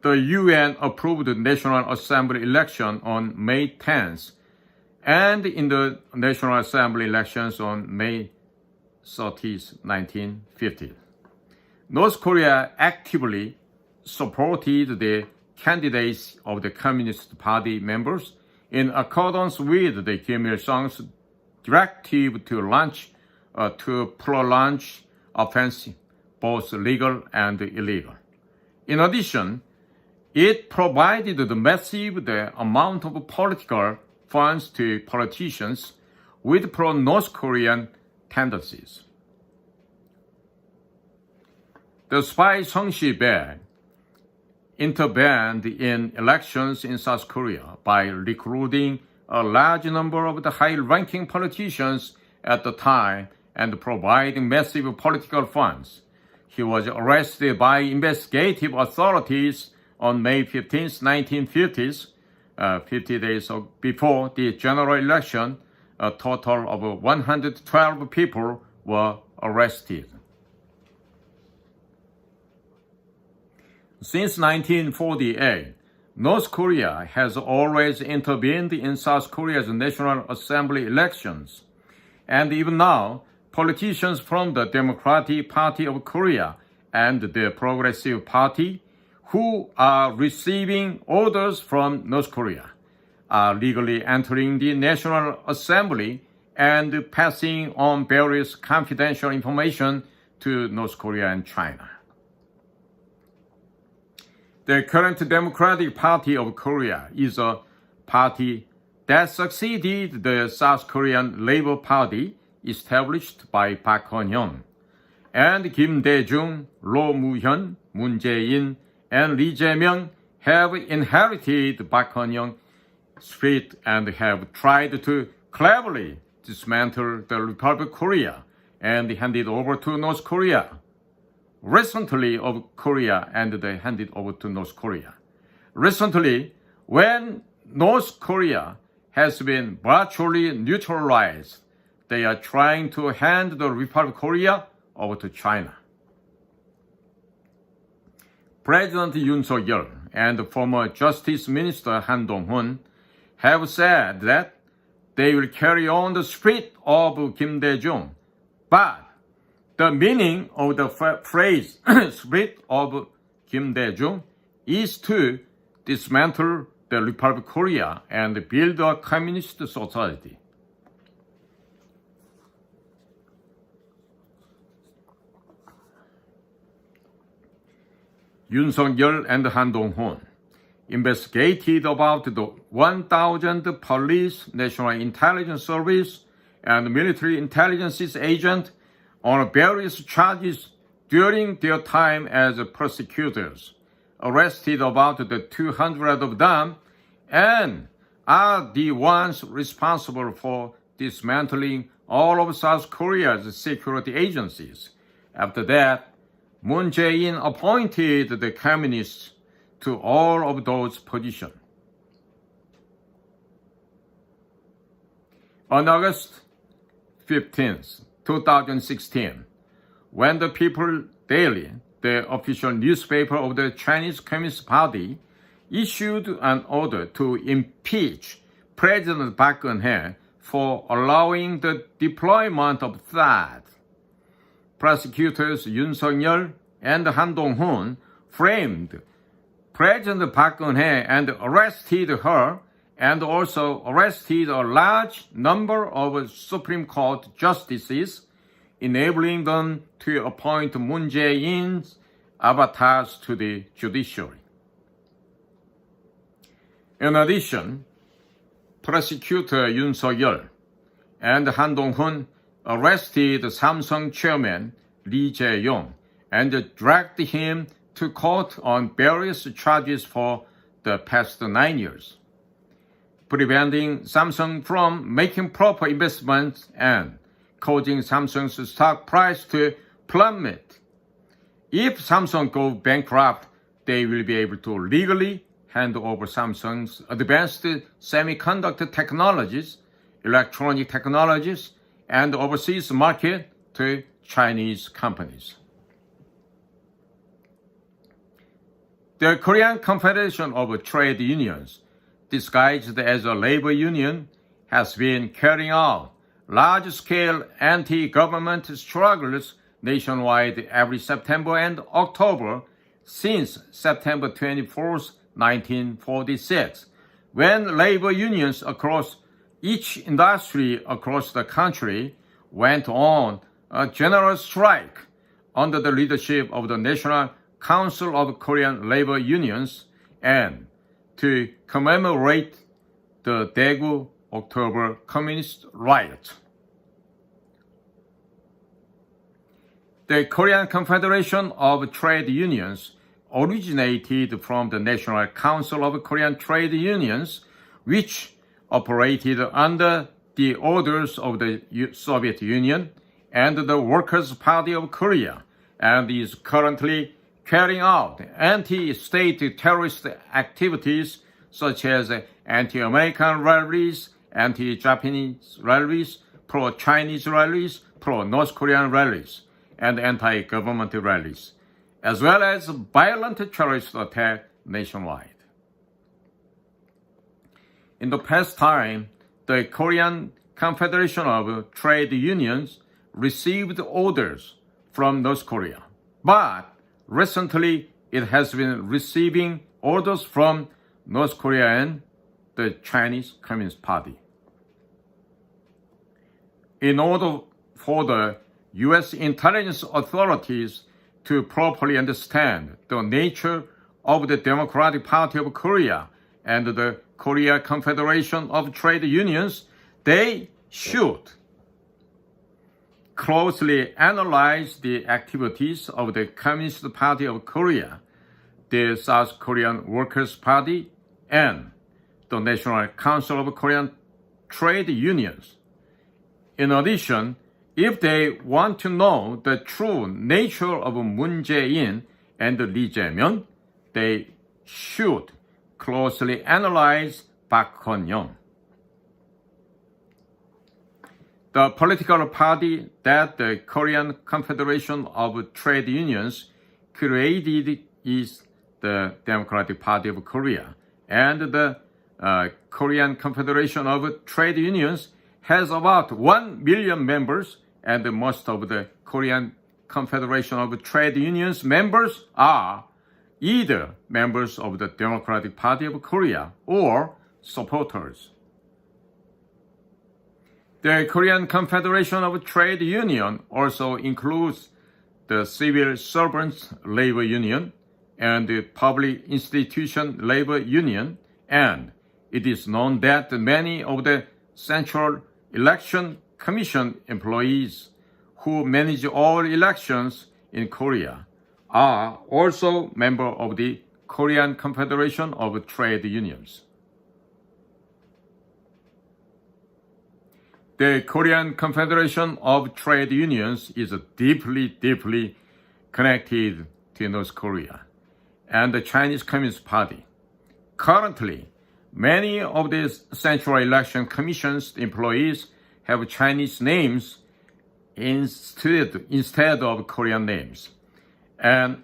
the UN-approved National Assembly election on May 10th, and in the National Assembly elections on May 30th, 1950. North Korea actively supported the candidates of the Communist Party members in accordance with the Kim Il-sung's directive to launch a pro-launch offensive, both legal and illegal. In addition, it provided the massive amount of political funds to politicians with pro-North Korean tendencies. The spy Sung Si-bae intervened in elections in South Korea by recruiting a large number of the high-ranking politicians at the time and providing massive political funds. He was arrested by investigative authorities on May 15, 1950, 50 days before the general election. A total of 112 people were arrested. Since 1948, North Korea has always intervened in South Korea's National Assembly elections. And even now, politicians from the Democratic Party of Korea and the Progressive Party, who are receiving orders from North Korea, are legally entering the National Assembly and passing on various confidential information to North Korea and China. The current Democratic Party of Korea is a party that succeeded the South Korean Labor Party established by Park Geun-hye, and Kim Dae-jung, Roh Moo-hyun, Moon Jae-in, and Lee Jae-myung have inherited Park Geun-hye's spirit and have tried to cleverly dismantle the Republic of Korea and hand it over to North Korea. Recently of Korea and they handed over to North Korea. Recently, when North Korea has been virtually neutralized, they are trying to hand the Republic of Korea over to China. President Yoon Suk-yeol and former Justice Minister Han Dong-hoon have said that they will carry on the spirit of Kim Dae-jung, but the meaning of the phrase spirit of Kim Dae-jung is to dismantle the Republic of Korea and build a communist society. Yoon Suk-yeol and Han Dong-hoon investigated about the 1,000 police, National Intelligence Service, and military intelligence agents on various charges during their time as prosecutors, arrested about the 200 of them, and are the ones responsible for dismantling all of South Korea's security agencies. After that, Moon Jae-in appointed the communists to all of those positions. On August 15, 2016, when the People Daily, the official newspaper of the Chinese Communist Party, issued an order to impeach President Park Geun-hye for allowing the deployment of THAAD, prosecutors Yoon Suk-yeol and Han Dong-hoon framed President Park Geun-hye and arrested her, and also arrested a large number of Supreme Court justices, enabling them to appoint Moon Jae-in's avatars to the judiciary. In addition, prosecutor Yoon Suk-yeol and Han Dong-hun arrested Samsung chairman Lee Jae-yong and dragged him to court on various charges for the past 9 years, preventing Samsung from making proper investments and causing Samsung's stock price to plummet. If Samsung goes bankrupt, they will be able to legally hand over Samsung's advanced semiconductor technologies, electronic technologies, and overseas market to Chinese companies. The Korean Confederation of Trade Unions, disguised as a labor union, has been carrying out large-scale anti-government struggles nationwide every September and October since September 24, 1946, when labor unions across each industry across the country went on a general strike under the leadership of the National Council of Korean Labor Unions and to commemorate the Daegu October Communist Riot. The Korean Confederation of Trade Unions originated from the National Council of Korean Trade Unions, which operated under the orders of the Soviet Union and the Workers' Party of Korea, and is currently carrying out anti-state terrorist activities such as anti-American rallies, anti-Japanese rallies, pro-Chinese rallies, pro-North Korean rallies, and anti-government rallies, as well as violent terrorist attacks nationwide. In the past time, the Korean Confederation of Trade Unions received orders from North Korea, but recently it has been receiving orders from North Korea and the Chinese Communist Party. In order for the U.S. intelligence authorities to properly understand the nature of the Democratic Party of Korea and the Korea Confederation of Trade Unions, they should closely analyze the activities of the Communist Party of Korea, the South Korean Workers' Party, and the National Council of Korean Trade Unions. In addition, if they want to know the true nature of Moon Jae-in and Lee Jae-myung, they should closely analyze Park Kwon-young. The political party that the Korean Confederation of Trade Unions created is the Democratic Party of Korea, and the Korean Confederation of Trade Unions has about 1 million members, and most of the Korean Confederation of Trade Unions members are either members of the Democratic Party of Korea or supporters. The Korean Confederation of Trade Union also includes the Civil Servants Labor Union and the Public Institution Labor Union, and it is known that many of the Central Election Commission employees who manage all elections in Korea are also members of the Korean Confederation of Trade Unions. The Korean Confederation of Trade Unions is deeply connected to North Korea and the Chinese Communist Party. Currently, many of the Central Election Commission's employees have Chinese names instead of Korean names. And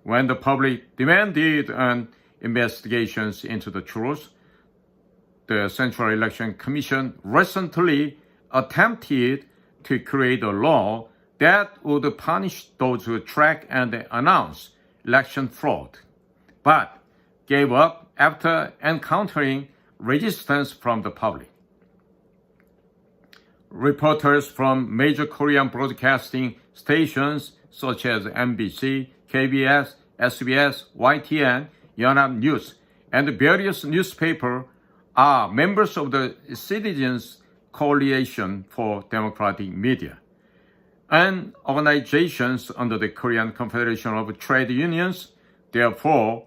when the public demanded an investigations into the truth, the Central Election Commission recently attempted to create a law that would punish those who track and announce election fraud, but gave up after encountering resistance from the public. Reporters from major Korean broadcasting stations such as MBC, KBS, SBS, YTN, Yonhap News, and various newspapers are members of the Citizens Coalition for Democratic Media, and organizations under the Korean Confederation of Trade Unions. Therefore,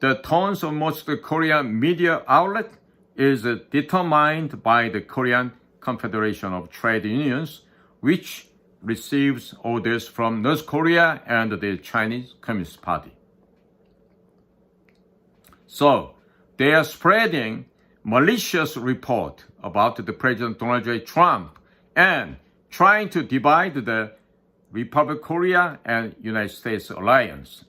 the tones of most Korean media outlets is determined by the Korean Confederation of Trade Unions, which receives orders from North Korea and the Chinese Communist Party. So, they are spreading malicious report about the President Donald J. Trump and trying to divide the Republic of Korea and United States alliance.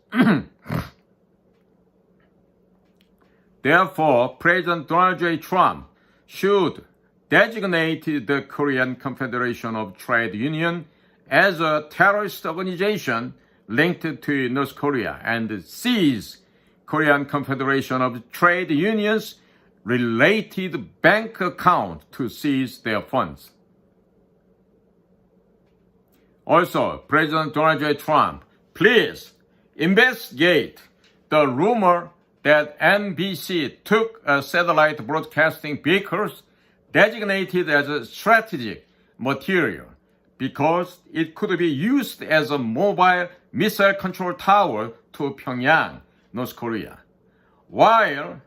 Therefore, President Donald J. Trump should designate the Korean Confederation of Trade Union as a terrorist organization linked to North Korea and seize Korean Confederation of Trade Unions related bank account to seize their funds. Also, President Donald J. Trump, please investigate the rumor that NBC took satellite broadcasting vehicles designated as a strategic material because it could be used as a mobile missile control tower to Pyongyang, North Korea, while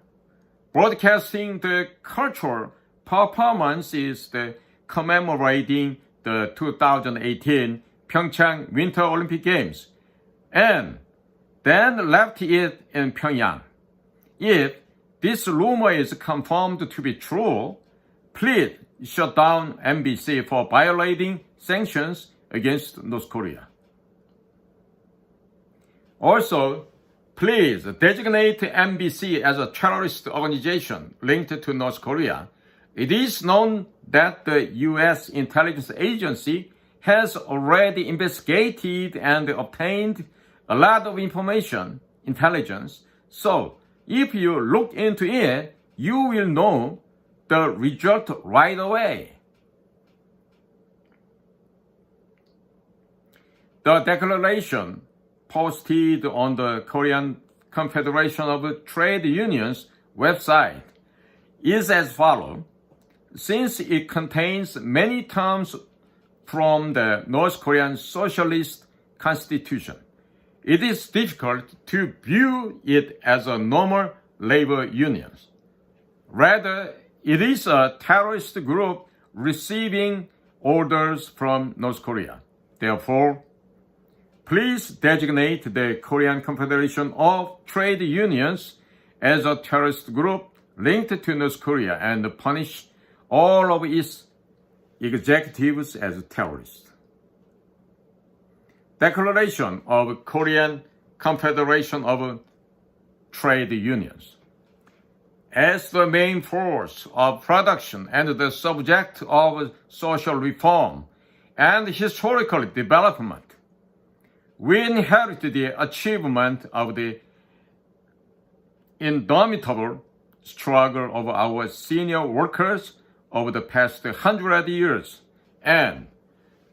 broadcasting the cultural performances commemorating the 2018 Pyeongchang Winter Olympic Games, and then left it in Pyongyang. If this rumor is confirmed to be true, please shut down NBC for violating sanctions against North Korea. Also, please designate NBC as a terrorist organization linked to North Korea. It is known that the U.S. intelligence agency has already investigated and obtained a lot of intelligence. So, if you look into it, you will know the result right away. The declaration posted on the Korean Confederation of Trade Unions website is as follows. Since it contains many terms from the North Korean Socialist Constitution, it is difficult to view it as a normal labor union. Rather, it is a terrorist group receiving orders from North Korea. Therefore, please designate the Korean Confederation of Trade Unions as a terrorist group linked to North Korea and punish all of its executives as terrorists. Declaration of Korean Confederation of Trade Unions. As the main force of production and the subject of social reform and historical development, we inherit the achievement of the indomitable struggle of our senior workers over the past 100 years and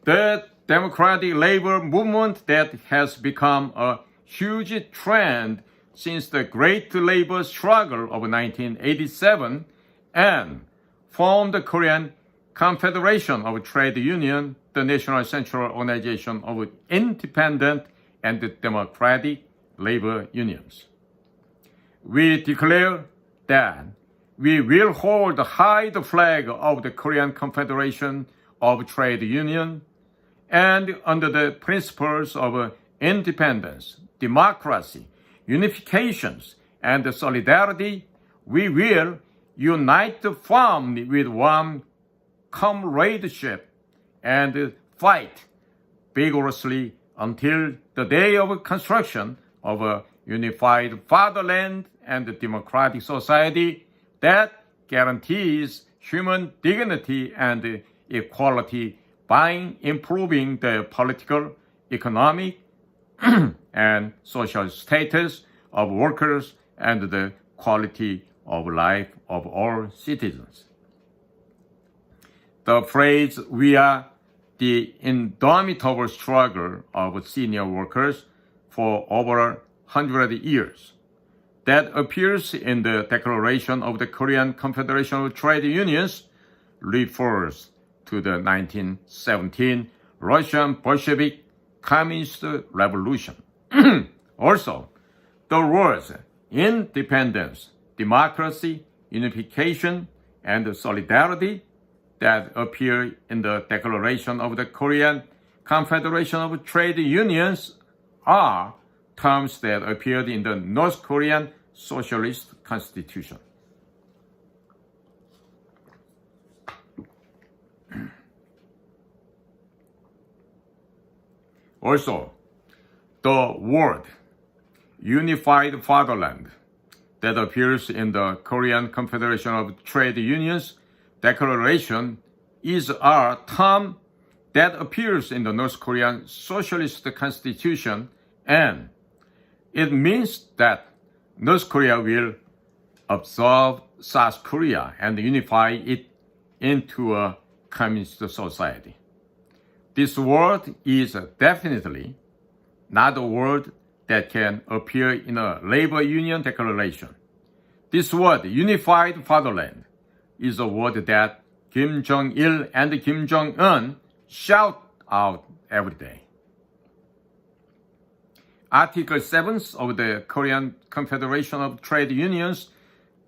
the democratic labor movement that has become a huge trend since the Great Labor Struggle of 1987 and formed the Korean Confederation of Trade Union, the National Central Organization of Independent and Democratic Labor Unions. We declare that we will hold high the flag of the Korean Confederation of Trade Union, and under the principles of independence, democracy, unifications, and solidarity, we will unite firmly with one comradeship and fight vigorously until the day of construction of a unified fatherland and democratic society that guarantees human dignity and equality by improving the political, economic, and social status of workers and the quality of life of all citizens. The phrase, we are the indomitable struggle of senior workers for over 100 years, that appears in the Declaration of the Korean Confederation of Trade Unions refers to the 1917 Russian Bolshevik Communist Revolution. Also, the words independence, democracy, unification, and solidarity that appear in the Declaration of the Korean Confederation of Trade Unions are terms that appeared in the North Korean Socialist Constitution. Also, the word unified fatherland that appears in the Korean Confederation of Trade Unions Declaration is a term that appears in the North Korean Socialist Constitution, and it means that North Korea will absorb South Korea and unify it into a communist society. This word is definitely not a word that can appear in a labor union declaration. This word, unified fatherland, is a word that Kim Jong-il and Kim Jong-un shout out every day. Article 7 of the Korean Confederation of Trade Unions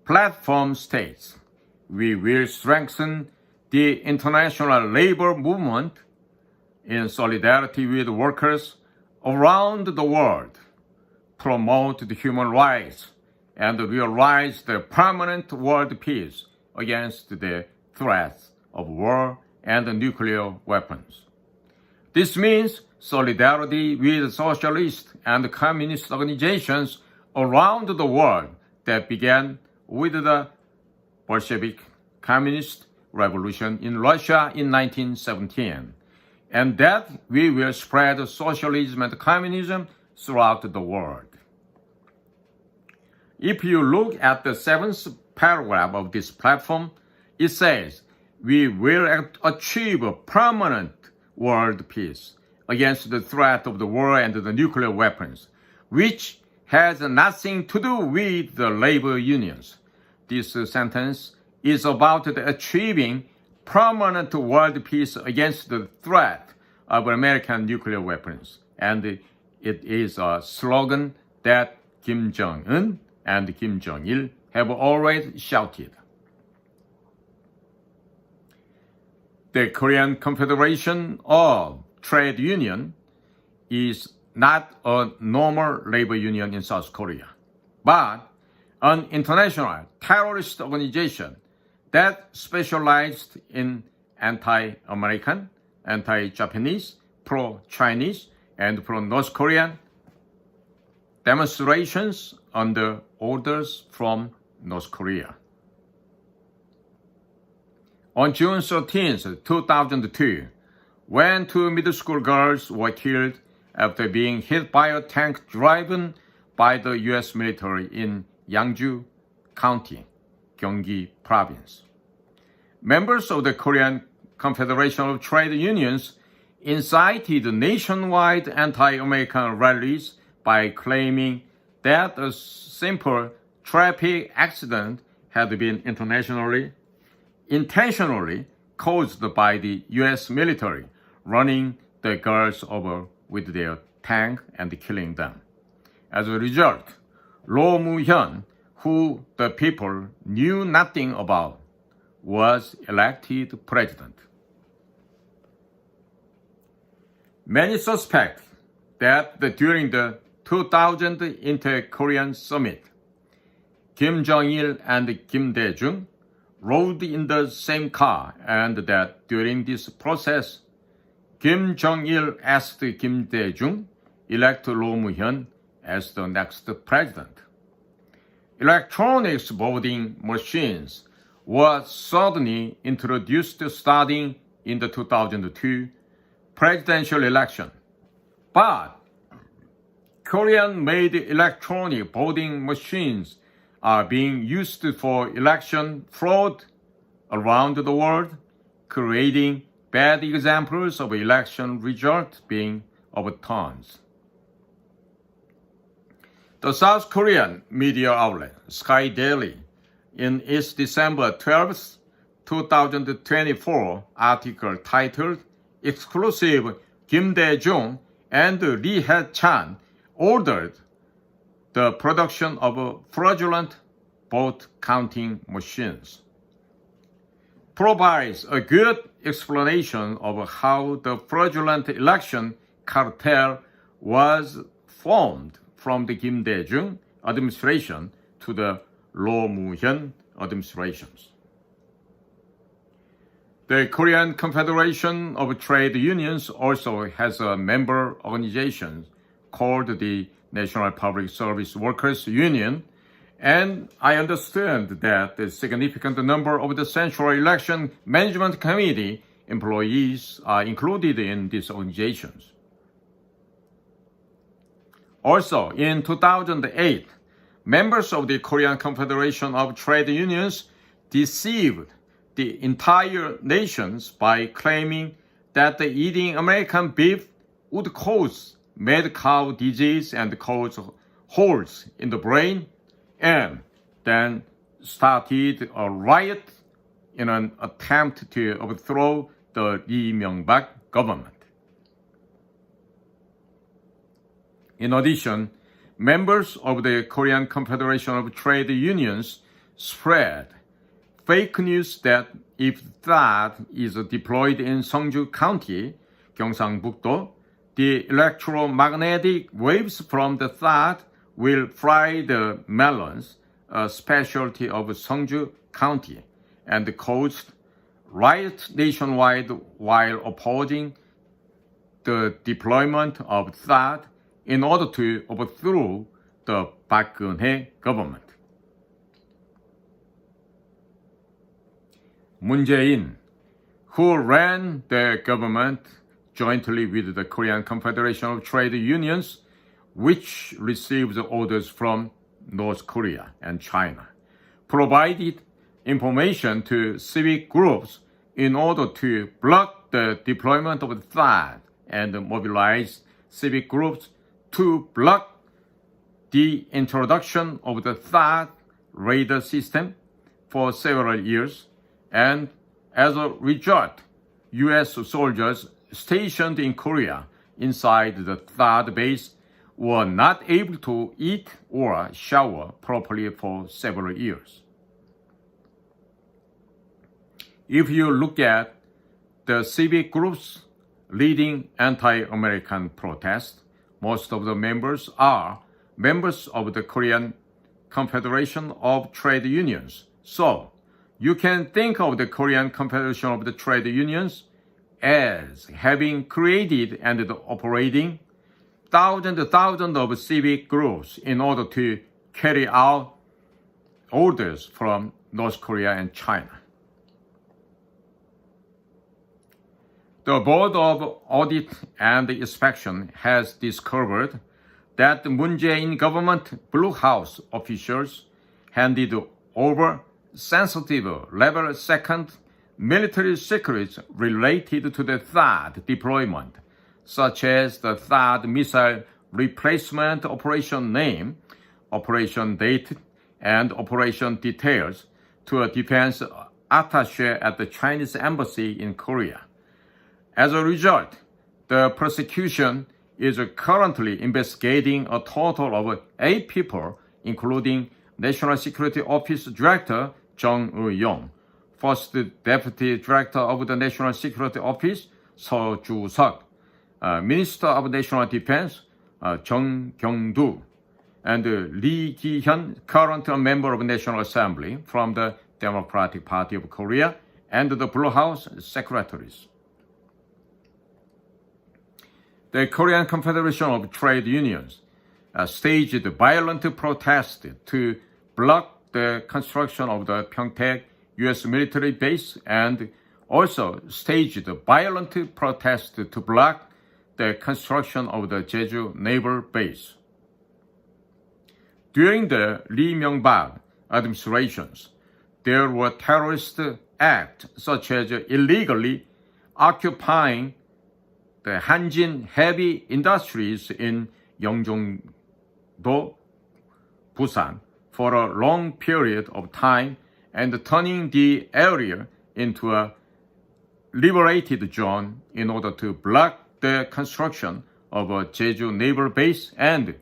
platform states, "We will strengthen the international labor movement in solidarity with workers around the world, promote the human rights, and realize the permanent world peace against the threats of war and nuclear weapons." This means solidarity with socialist and communist organizations around the world that began with the Bolshevik Communist Revolution in Russia in 1917, and that we will spread socialism and communism throughout the world. If you look at the 7th paragraph of this platform, it says, "We will achieve a permanent world peace against the threat of the war and the nuclear weapons, which has nothing to do with the labor unions." This sentence is about achieving permanent world peace against the threat of American nuclear weapons, and it is a slogan that Kim Jong-un and Kim Jong-il have always shouted. The Korean Confederation of Trade Union is not a normal labor union in South Korea, but an international terrorist organization that specialized in anti-American, anti-Japanese, pro-Chinese, and pro-North Korean demonstrations under orders from North Korea. On June 13, 2002, when two middle school girls were killed after being hit by a tank driven by the U.S. military in Yangju County, Gyeonggi Province, members of the Korean Confederation of Trade Unions incited nationwide anti-American rallies by claiming that a simple traffic accident had been intentionally caused by the U.S. military running the girls over with their tank and killing them. As a result, Roh Moo-hyun, who the people knew nothing about, was elected president. Many suspect that during the 2000 Inter-Korean Summit, Kim Jong-il and Kim Dae-jung rode in the same car, and that during this process, Kim Jong-il asked Kim Dae-jung elect Roh Moo-hyun as the next president. Electronics voting machines were suddenly introduced starting in the 2002 presidential election. But Korean-made electronic voting machines are being used for election fraud around the world, creating bad examples of election results being overturned. The South Korean media outlet Sky Daily, in its December 12, 2024 article titled Exclusive Kim Dae-jung and Lee Hae-chan ordered the production of fraudulent vote counting machines, provides a good explanation of how the fraudulent election cartel was formed from the Kim Dae-jung administration to the Roh Moo-hyun administrations. The Korean Confederation of Trade Unions also has a member organization called the National Public Service Workers Union, and I understand that a significant number of the Central Election Management Committee employees are included in these organizations. Also, in 2008, members of the Korean Confederation of Trade Unions deceived the entire nations by claiming that eating American beef would cause mad cow disease and cause holes in the brain, and then started a riot in an attempt to overthrow the Lee Myung-bak government. In addition, members of the Korean Confederation of Trade Unions spread fake news that if THAAD is deployed in Seongju County, Gyeongsang-buk-do, the electromagnetic waves from the THAAD will fry the melons, a specialty of Seongju County, and caused riots nationwide while opposing the deployment of THAAD in order to overthrow the Park Geun-hye government. Moon Jae-in, who ran the government jointly with the Korean Confederation of Trade Unions, which received orders from North Korea and China, provided information to civic groups in order to block the deployment of the THAAD and mobilize civic groups to block the introduction of the THAAD radar system for several years, and as a result, U.S. soldiers stationed in Korea inside the THAAD base were not able to eat or shower properly for several years. If you look at the civic groups leading anti-American protests, most of the members are members of the Korean Confederation of Trade Unions. So, you can think of the Korean Confederation of the Trade Unions as having created and operating thousands of civic groups in order to carry out orders from North Korea and China. The Board of Audit and Inspection has discovered that the Moon Jae-in government Blue House officials handed over sensitive level 2nd military secrets related to the THAAD deployment, such as the THAAD missile replacement operation name, operation date, and operation details to a defense attaché at the Chinese embassy in Korea. As a result, the prosecution is currently investigating a total of 8 people, including National Security Office Director Jung Eui-yong, First Deputy Director of the National Security Office Seo Ju-seok, Minister of National Defense Jung Kyung-do, and Lee Ki-hyun, current member of National Assembly from the Democratic Party of Korea, and the Blue House secretaries. The Korean Confederation of Trade Unions staged violent protests to block the construction of the Pyeongtaek U.S. military base, and also staged violent protests to block the construction of the Jeju naval base. During the Lee Myung-bak administrations, there were terrorist acts such as illegally occupying the Hanjin heavy industries in Yeongjong-do, Busan for a long period of time and turning the area into a liberated zone in order to block the construction of a Jeju naval base and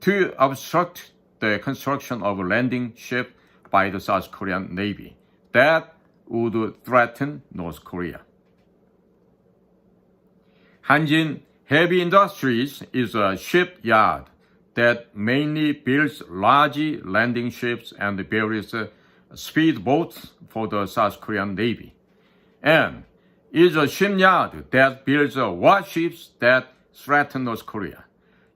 to obstruct the construction of a landing ship by the South Korean Navy that would threaten North Korea. Hanjin Heavy Industries is a shipyard that mainly builds large landing ships and various speedboats for the South Korean Navy, and is a shipyard that builds warships that threaten North Korea.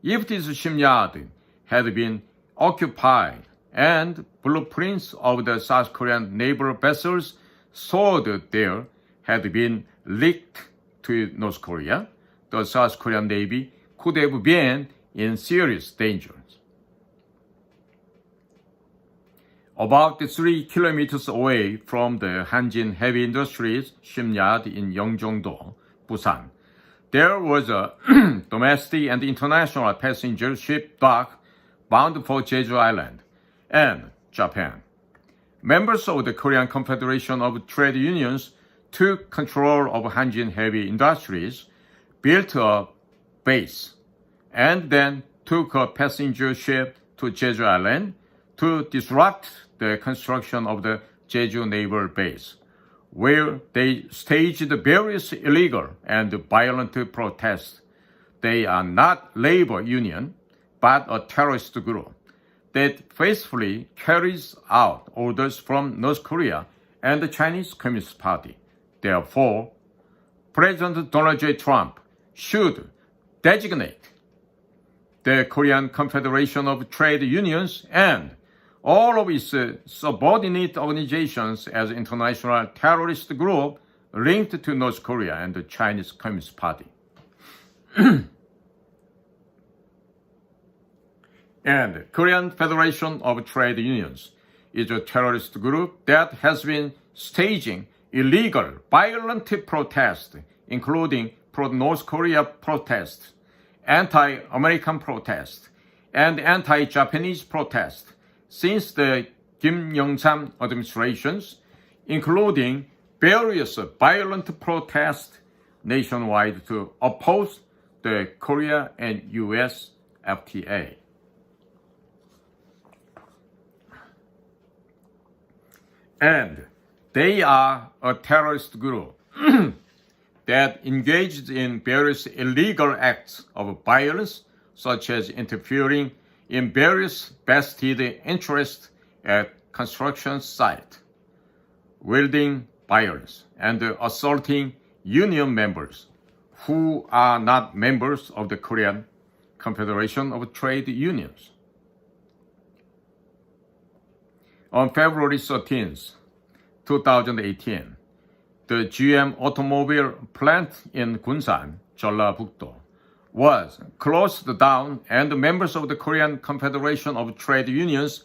If this shipyard had been occupied and blueprints of the South Korean naval vessels stored there had been leaked to North Korea, the South Korean Navy could have been in serious danger. About 3 kilometers away from the Hanjin Heavy Industries shipyard in Yeongjong-do, Busan, there was a domestic and international passenger ship dock bound for Jeju Island and Japan. Members of the Korean Confederation of Trade Unions took control of Hanjin Heavy Industries, built a base, and then took a passenger ship to Jeju Island to disrupt the construction of the Jeju Naval Base, where they staged various illegal and violent protests. They are not labor union, but a terrorist group that faithfully carries out orders from North Korea and the Chinese Communist Party. Therefore, President Donald J. Trump should designate the Korean Confederation of Trade Unions and all of its subordinate organizations as international terrorist group linked to North Korea and the Chinese Communist Party. And Korean Federation of Trade Unions is a terrorist group that has been staging illegal, violent protests, including pro-North Korea protests, anti-American protests, and anti-Japanese protests since the Kim Young-sam administrations, including various violent protests nationwide to oppose the Korea and U.S. FTA. And they are a terrorist group that engaged in various illegal acts of violence, such as interfering in various vested interests at construction sites, wielding violence, and assaulting union members who are not members of the Korean Confederation of Trade Unions. On February 13th, 2018, the GM automobile plant in Gunsan, Jeollabuk-do, was closed down, and members of the Korean Confederation of Trade Unions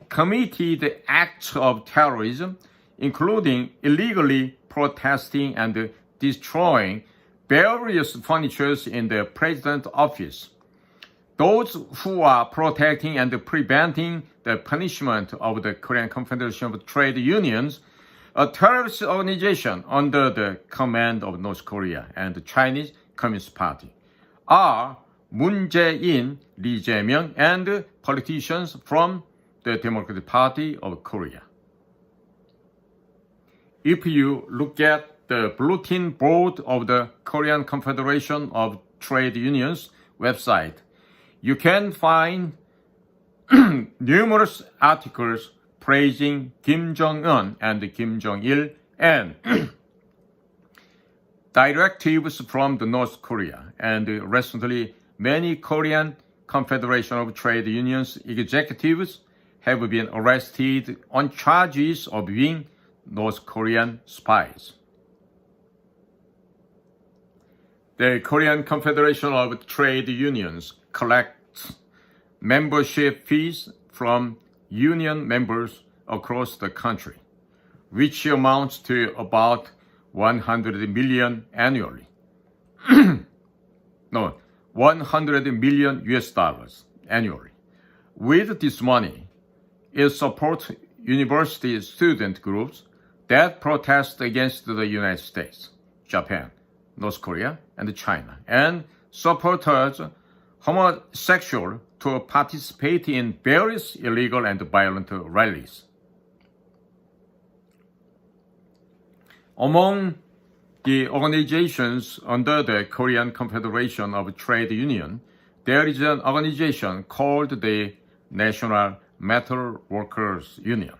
committed acts of terrorism, including illegally protesting and destroying various furniture in the president's office. Those who are protecting and preventing the punishment of the Korean Confederation of Trade Unions, a terrorist organization under the command of North Korea and the Chinese Communist Party, are Moon Jae-in, Lee Jae-myung, and politicians from the Democratic Party of Korea. If you look at the bulletin board of the Korean Confederation of Trade Unions website, you can find numerous articles praising Kim Jong-un and Kim Jong-il and directives from the North Korea. And recently, many Korean Confederation of Trade Unions executives have been arrested on charges of being North Korean spies. The Korean Confederation of Trade Unions collects membership fees from union members across the country, which amounts to about 100 million annually. 100 million US dollars annually. With this money, it supports university student groups that protest against the United States, Japan, North Korea, and China, and supporters homosexuals to participate in various illegal and violent rallies. Among the organizations under the Korean Confederation of Trade Union, there is an organization called the National Metal Workers Union.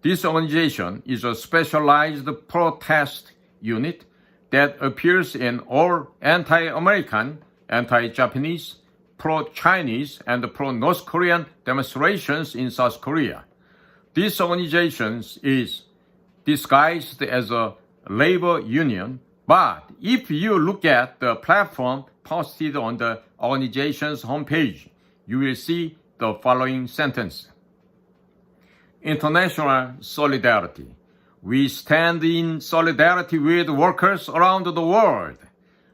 This organization is a specialized protest unit that appears in all anti-American, anti-Japanese, pro-Chinese, and pro-North Korean demonstrations in South Korea. This organization is disguised as a labor union, but if you look at the platform posted on the organization's homepage, you will see the following sentence. International solidarity. We stand in solidarity with workers around the world,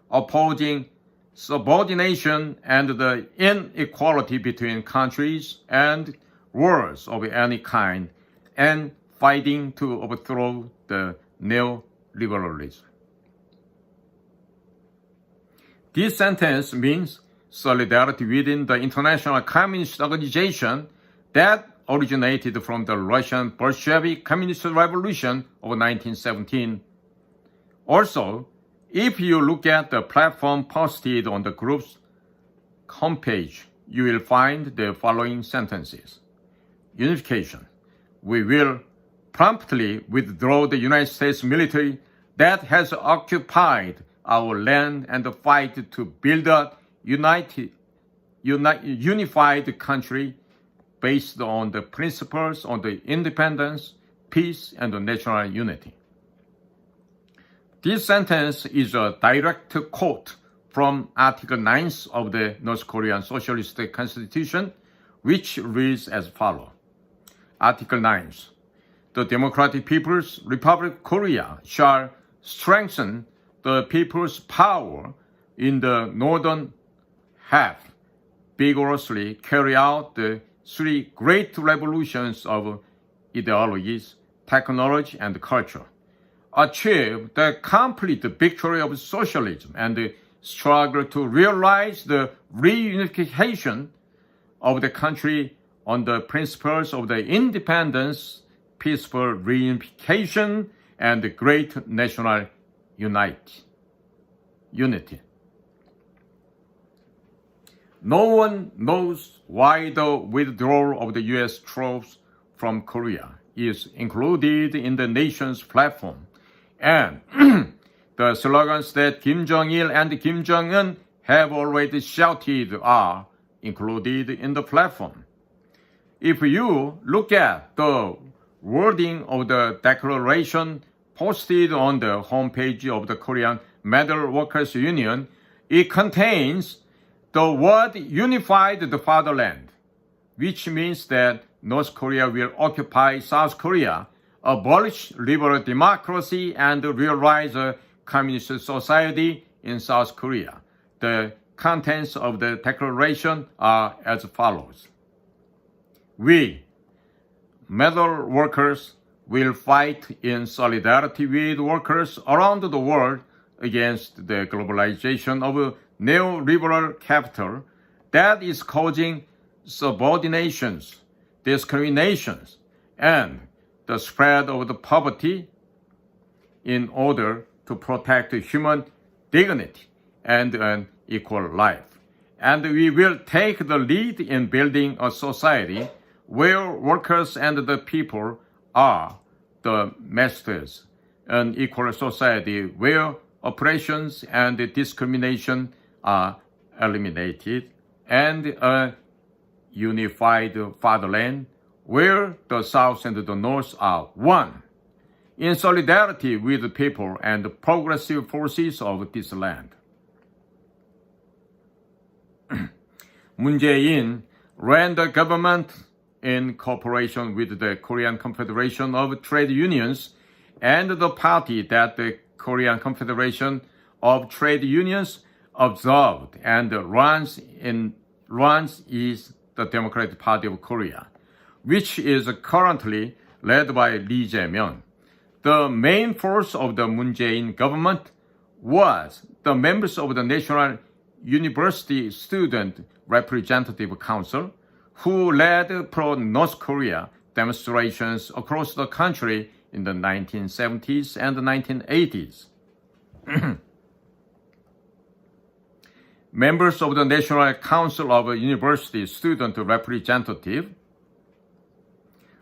opposing subordination and the inequality between countries and wars of any kind, and fighting to overthrow the neoliberalism. This sentence means solidarity within the International Communist Organization that originated from the Russian Bolshevik Communist Revolution of 1917. Also, if you look at the platform posted on the group's homepage, you will find the following sentences. Unification. We will promptly withdraw the United States military that has occupied our land and fight to build a unified country based on the principles of the independence, peace, and national unity. This sentence is a direct quote from Article 9 of the North Korean Socialist Constitution, which reads as follows. Article 9. The Democratic People's Republic of Korea shall strengthen the people's power in the northern half, vigorously carry out the three great revolutions of ideologies, technology, and culture, achieve the complete victory of socialism, and struggle to realize the reunification of the country on the principles of the independence, peaceful reunification, and the great national unity. No one knows why the withdrawal of the U.S. troops from Korea is included in the nation's platform, and the slogans that Kim Jong-il and Kim Jong-un have already shouted are included in the platform. If you look at the wording of the declaration posted on the homepage of the Korean Metal Workers Union, it contains the word unified the fatherland, which means that North Korea will occupy South Korea, abolish liberal democracy, and realize a communist society in South Korea. The contents of the declaration are as follows. We, metal workers, will fight in solidarity with workers around the world against the globalization of neoliberal capital that is causing subordinations, discriminations, and the spread of the poverty in order to protect human dignity and an equal life. And we will take the lead in building a society where workers and the people are the masters, an equal society where oppressions and discrimination are eliminated, and a unified fatherland where the South and the North are one, in solidarity with the people and the progressive forces of this land. Moon Jae-in ran the government in cooperation with the Korean Confederation of Trade Unions and the party that the Korean Confederation of Trade Unions observed and runs is the Democratic Party of Korea. which is currently led by Lee Jae-myung. The main force of the Moon Jae-in government was the members of the National University Student Representative Council, who led pro-North Korea demonstrations across the country in the 1970s and the 1980s. Members of the National Council of University Student Representative,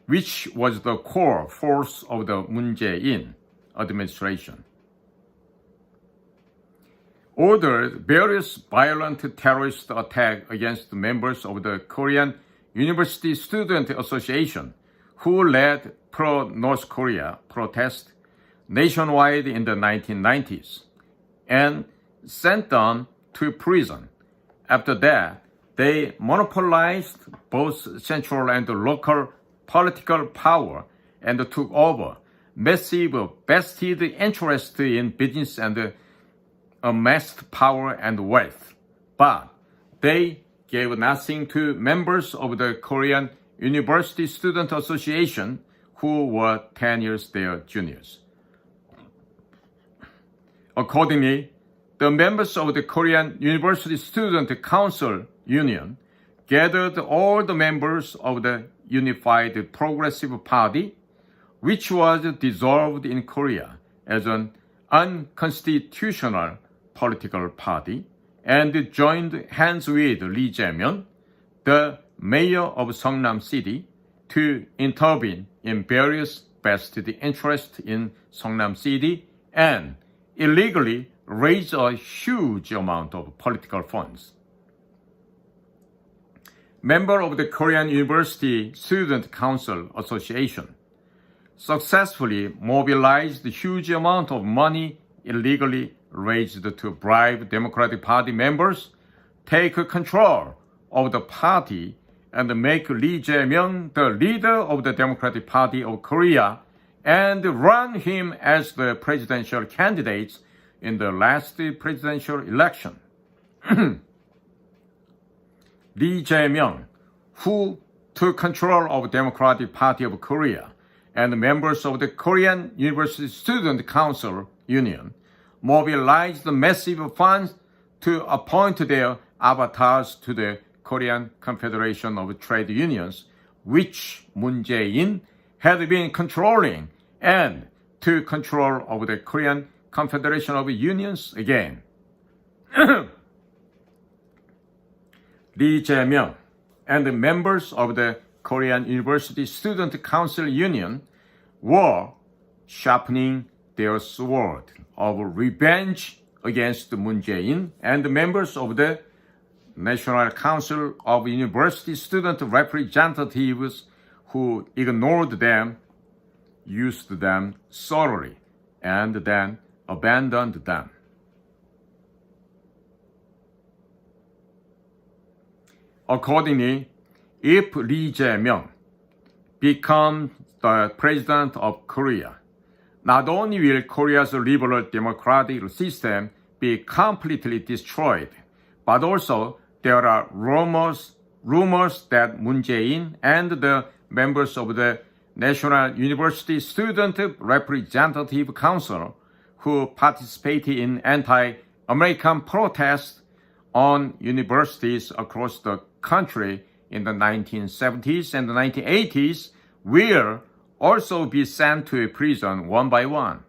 which was the core force of the Moon Jae-in administration, ordered various violent terrorist attacks against members of the Korean University Student Association, who led pro-North Korea protests nationwide in the 1990s, and sent them to prison. After that, they monopolized both central and local political power and took over massive vested interest in business and amassed power and wealth. But they gave nothing to members of the Korean University Student Association who were 10 years their juniors. Accordingly, the members of the Korean University Student Council Union gathered all the members of the Unified Progressive Party, which was dissolved in Korea as an unconstitutional political party, and joined hands with Lee Jae-myung, the mayor of Seongnam City, to intervene in various vested interests in Seongnam City and illegally raise a huge amount of political funds. Member of the Korean University Student Council Association successfully mobilized a huge amount of money illegally raised to bribe Democratic Party members, take control of the party, and make Lee Jae-myung the leader of the Democratic Party of Korea and run him as the presidential candidate in the last presidential election. Lee Jae-myung, who took control of the Democratic Party of Korea, and members of the Korean University Student Council Union, mobilized massive funds to appoint their avatars to the Korean Confederation of Trade Unions, which Moon Jae-in had been controlling, and to control of the Korean Confederation of Unions again. Lee Jae-myung and the members of the Korean University Student Council Union were sharpening their sword of revenge against Moon Jae-in and the members of the National Council of University Student Representatives who ignored them, used them thoroughly, and then abandoned them. Accordingly, if Lee Jae-myung becomes the president of Korea, not only will Korea's liberal democratic system be completely destroyed, but also there are rumors that Moon Jae-in and the members of the National University Student Representative Council who participated in anti-American protests on universities across the country in the 1970s and the 1980s will also be sent to prison one by one.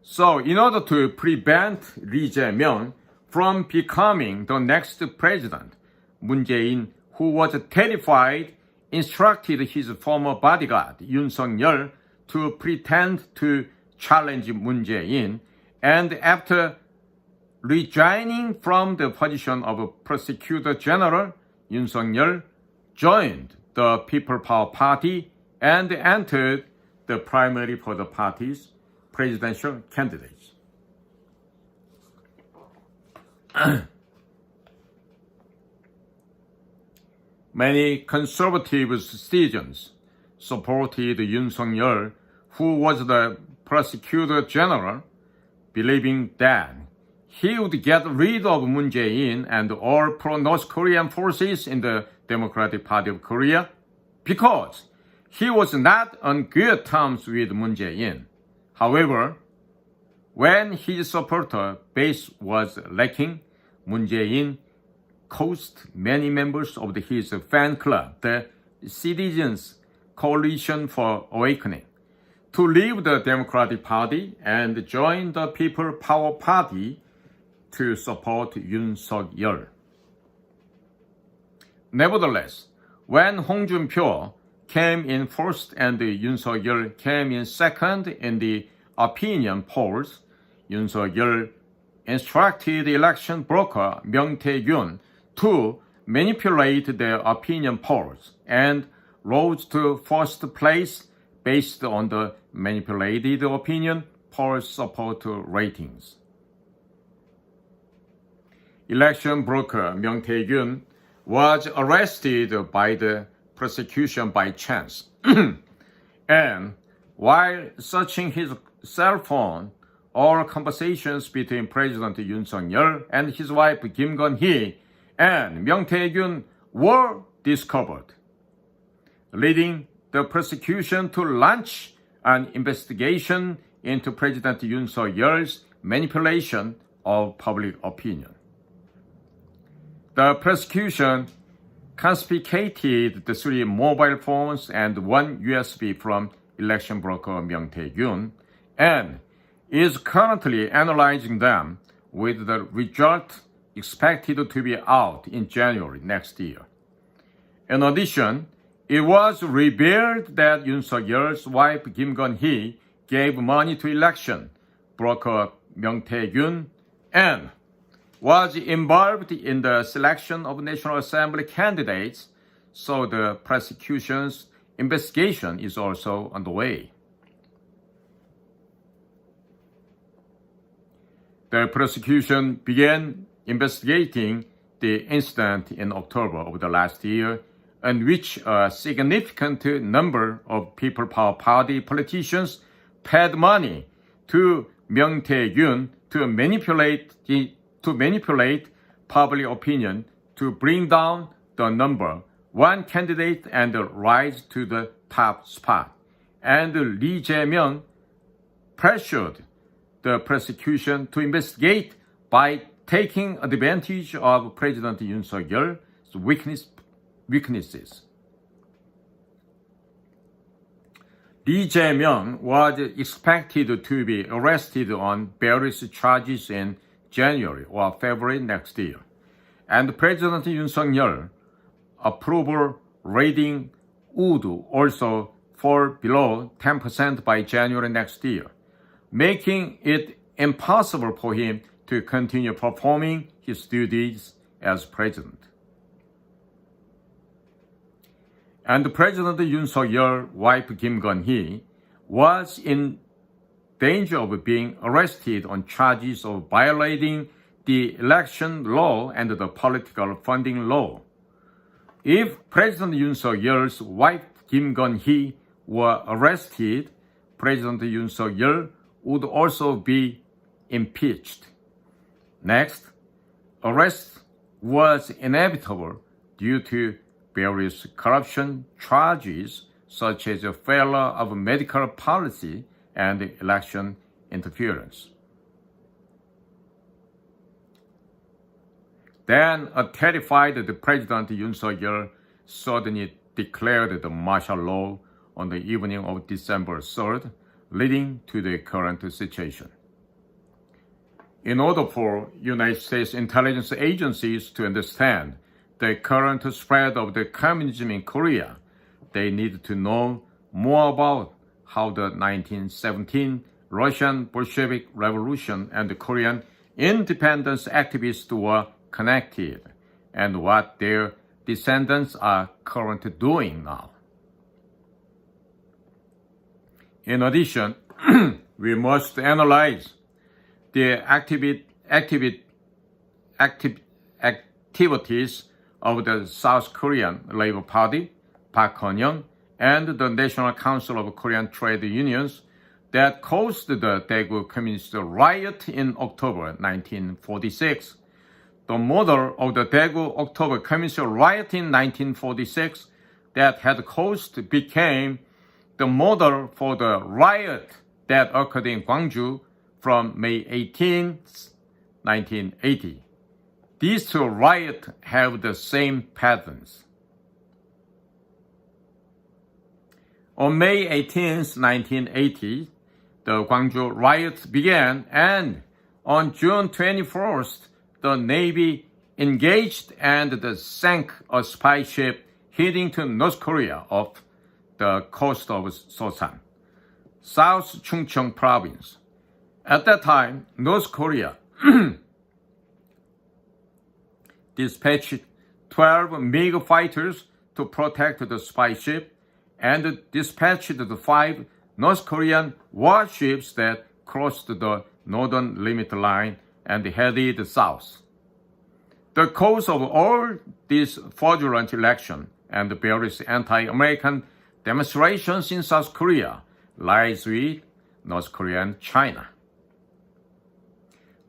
So, in order to prevent Lee Jae-myung from becoming the next president, Moon Jae-in, who was terrified, instructed his former bodyguard, Yoon Suk-yeol, to pretend to challenge Moon Jae-in, and after resigning from the position of prosecutor general, Yoon Suk-yeol joined the People Power Party and entered the primary for the party's presidential candidates. Many conservative citizens supported Yoon Suk-yeol, who was the prosecutor general, believing that he would get rid of Moon Jae-in and all pro-North Korean forces in the Democratic Party of Korea because he was not on good terms with Moon Jae-in. However, when his supporter base was lacking, Moon Jae-in caused many members of his fan club, the Citizens Coalition for Awakening, to leave the Democratic Party and join the People Power Party to support Yoon Suk-yeol. Nevertheless, when Hong Jun-pyo came in first and Yoon Suk-yeol came in second in the opinion polls, Yoon Suk-yeol instructed election broker Myung Tae-gyun to manipulate the opinion polls and rose to first place based on the manipulated opinion poll support ratings. Election broker Myung Tae-gyun was arrested by the prosecution by chance. And while searching his cell phone, all conversations between President Yoon Suk-yeol and his wife Kim Gun-hee and Myung Tae-gyun were discovered, leading the prosecution to launch an investigation into President Yoon Suk-yeol's manipulation of public opinion. The prosecution confiscated the 3 mobile phones and 1 USB from election broker Myung Tae-gyun and is currently analyzing them with the result expected to be out in January next year. In addition, it was revealed that Yoon Suk-yeol's wife Kim Gun-hee gave money to election broker Myung Tae-gyun and was involved in the selection of National Assembly candidates, so the prosecution's investigation is also underway. The prosecution began investigating the incident in October of the last year, in which a significant number of People Power Party politicians paid money to Myung Tae-gyun to manipulate public opinion to bring down the number one candidate and rise to the top spot. And Lee Jae-myung pressured the prosecution to investigate by taking advantage of President Yoon Suk-yeol's weaknesses. Lee Jae-myung was expected to be arrested on various charges in January or February next year, and President Yoon Suk-yeol approval rating would also fall below 10% by January next year, making it impossible for him to continue performing his duties as president. And President Yoon Suk-yeol's wife Kim Gun-hee was in danger of being arrested on charges of violating the election law and the political funding law. If President Yoon Suk-yeol's wife Kim Gun-hee were arrested, President Yoon Suk-yeol would also be impeached. Next, arrest was inevitable due to various corruption charges such as a failure of medical policy and election interference. Then a terrified President Yoon Suk-yeol suddenly declared the martial law on the evening of December 3rd, leading to the current situation. In order for United States intelligence agencies to understand the current spread of the communism in Korea, they need to know more about how the 1917 Russian Bolshevik Revolution and the Korean independence activists were connected and what their descendants are currently doing now. In addition, we must analyze the activities of the South Korean Labor Party, Park Geun-hye, and the National Council of Korean Trade Unions that caused the Daegu Communist riot in October 1946. The model of the Daegu October Communist riot in 1946 that had caused became the model for the riot that occurred in Gwangju from May 18, 1980. These two riots have the same patterns. On May 18, 1980, the Gwangju riots began, and on June 21st, the Navy engaged and sank a spy ship heading to North Korea off the coast of Sosan, South Chungcheong province. At that time, North Korea dispatched 12 MiG fighters to protect the spy ship and dispatched the 5 North Korean warships that crossed the northern limit line and headed south. The cause of all this fraudulent election and various anti-American demonstrations in South Korea lies with North Korea and China.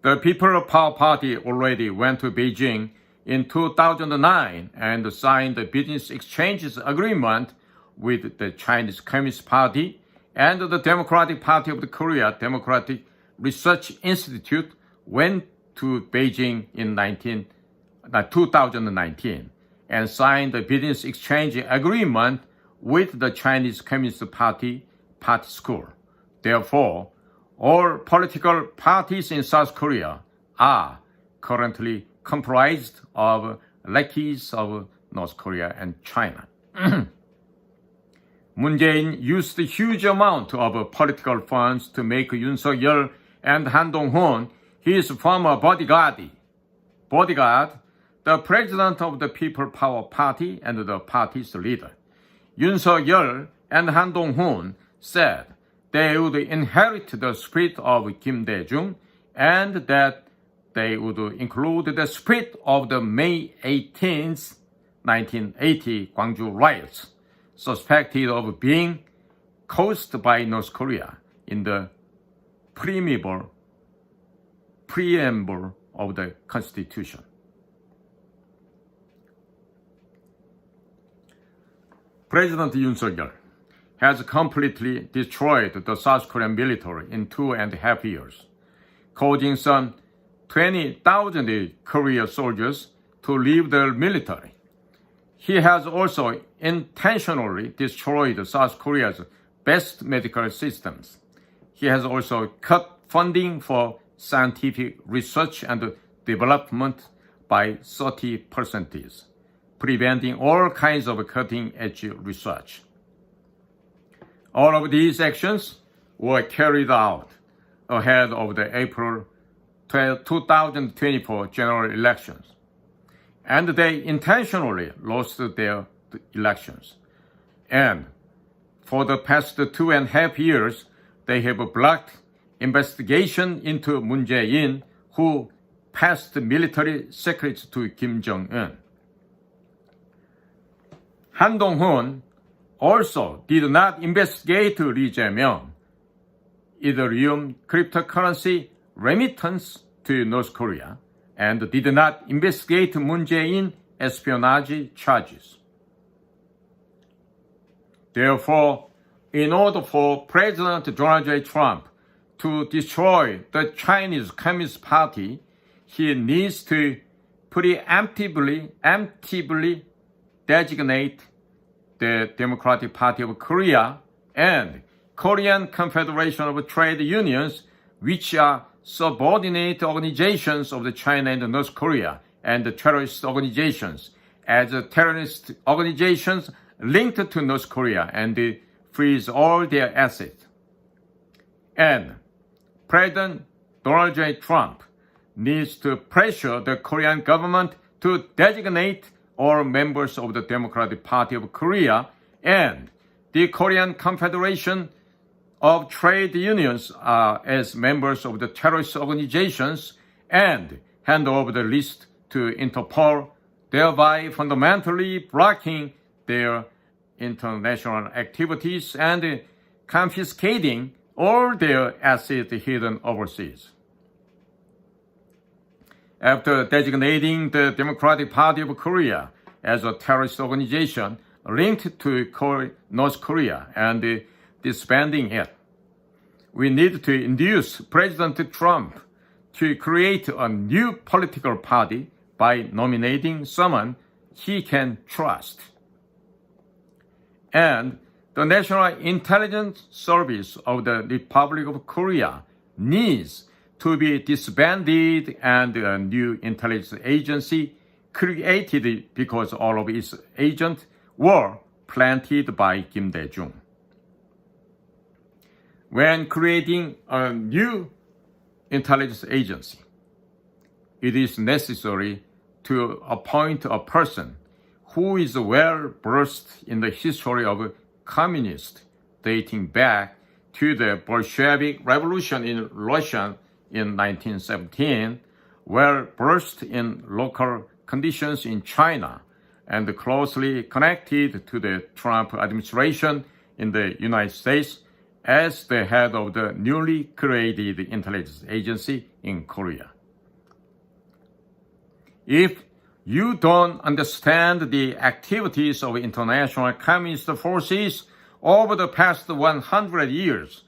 The People's Power Party already went to Beijing in 2009 and signed the business exchanges agreement with the Chinese Communist Party and the Democratic Party of the Korea Democratic Research Institute went to Beijing in 2019 and signed the business exchange agreement with the Chinese Communist Party Party School. Therefore, all political parties in South Korea are currently comprised of lackeys of North Korea and China. Moon Jae-in used a huge amount of political funds to make Yoon Suk-yeol and Han Dong-hoon his former bodyguard, the president of the People Power Party and the party's leader. Yoon Suk-yeol and Han Dong-hoon said they would inherit the spirit of Kim Dae-jung and that they would include the spirit of the May 18, 1980 Gwangju riots, suspected of being caused by North Korea in the preamble of the Constitution. President Yoon Suk-yeol has completely destroyed the South Korean military in 2.5 years, causing some 20,000 Korean soldiers to leave the military. He has also intentionally destroyed South Korea's best medical systems. He has also cut funding for scientific research and development by 30%, preventing all kinds of cutting-edge research. All of these actions were carried out ahead of the April 2024 general elections, and they intentionally lost their elections. And for the past 2.5 years, they have blocked investigation into Moon Jae-in, who passed military secrets to Kim Jong-un. Han Dong-hoon also did not investigate Lee Jae-myung, Ethereum cryptocurrency remittance to North Korea, and did not investigate Moon Jae-in espionage charges. Therefore, in order for President Donald J. Trump to destroy the Chinese Communist Party, he needs to preemptively designate the Democratic Party of Korea and Korean Confederation of Trade Unions, which are subordinate organizations of the China and North Korea, and the terrorist organizations, as terrorist organizations linked to North Korea, and freeze all their assets. And President Donald J. Trump needs to pressure the Korean government to designate all members of the Democratic Party of Korea and the Korean Confederation of Trade Unions as members of the terrorist organizations and hand over the list to Interpol, thereby fundamentally blocking their international activities and confiscating all their assets hidden overseas. After designating the Democratic Party of Korea as a terrorist organization linked to North Korea and disbanding it, we need to induce President Trump to create a new political party by nominating someone he can trust. And the National Intelligence Service of the Republic of Korea needs to be disbanded and a new intelligence agency created because all of its agents were planted by Kim Dae-jung. When creating a new intelligence agency, it is necessary to appoint a person who is well versed in the history of communists dating back to the Bolshevik Revolution in Russia in 1917, well versed in local conditions in China, and closely connected to the Trump administration in the United States as the head of the newly created intelligence agency in Korea. If you don't understand the activities of international communist forces over the past 100 years,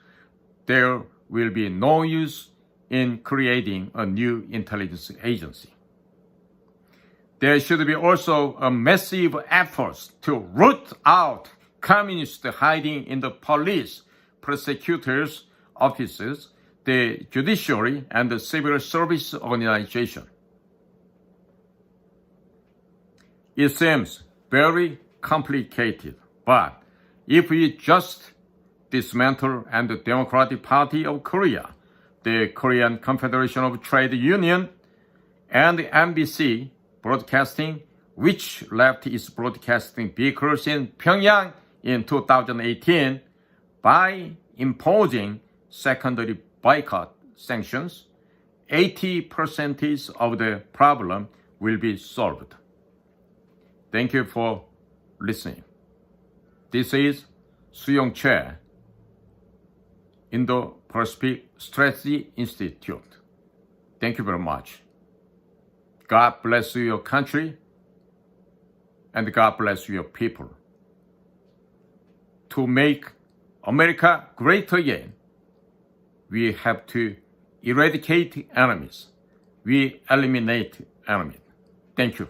there will be no use in creating a new intelligence agency. There should be also a massive effort to root out communists hiding in the police, prosecutors' offices, the judiciary, and the civil service organization. It seems very complicated, but if we just dismantle the Democratic Party of Korea, the Korean Confederation of Trade Union, and the MBC Broadcasting, which left its broadcasting vehicles in Pyongyang in 2018, by imposing secondary boycott sanctions, 80% of the problem will be solved. Thank you for listening. This is Suyong Che, Indo-Pacific Strategy Institute. Thank you very much. God bless your country, and God bless your people. To make America great again, we have to eradicate enemies. We eliminate enemies. Thank you.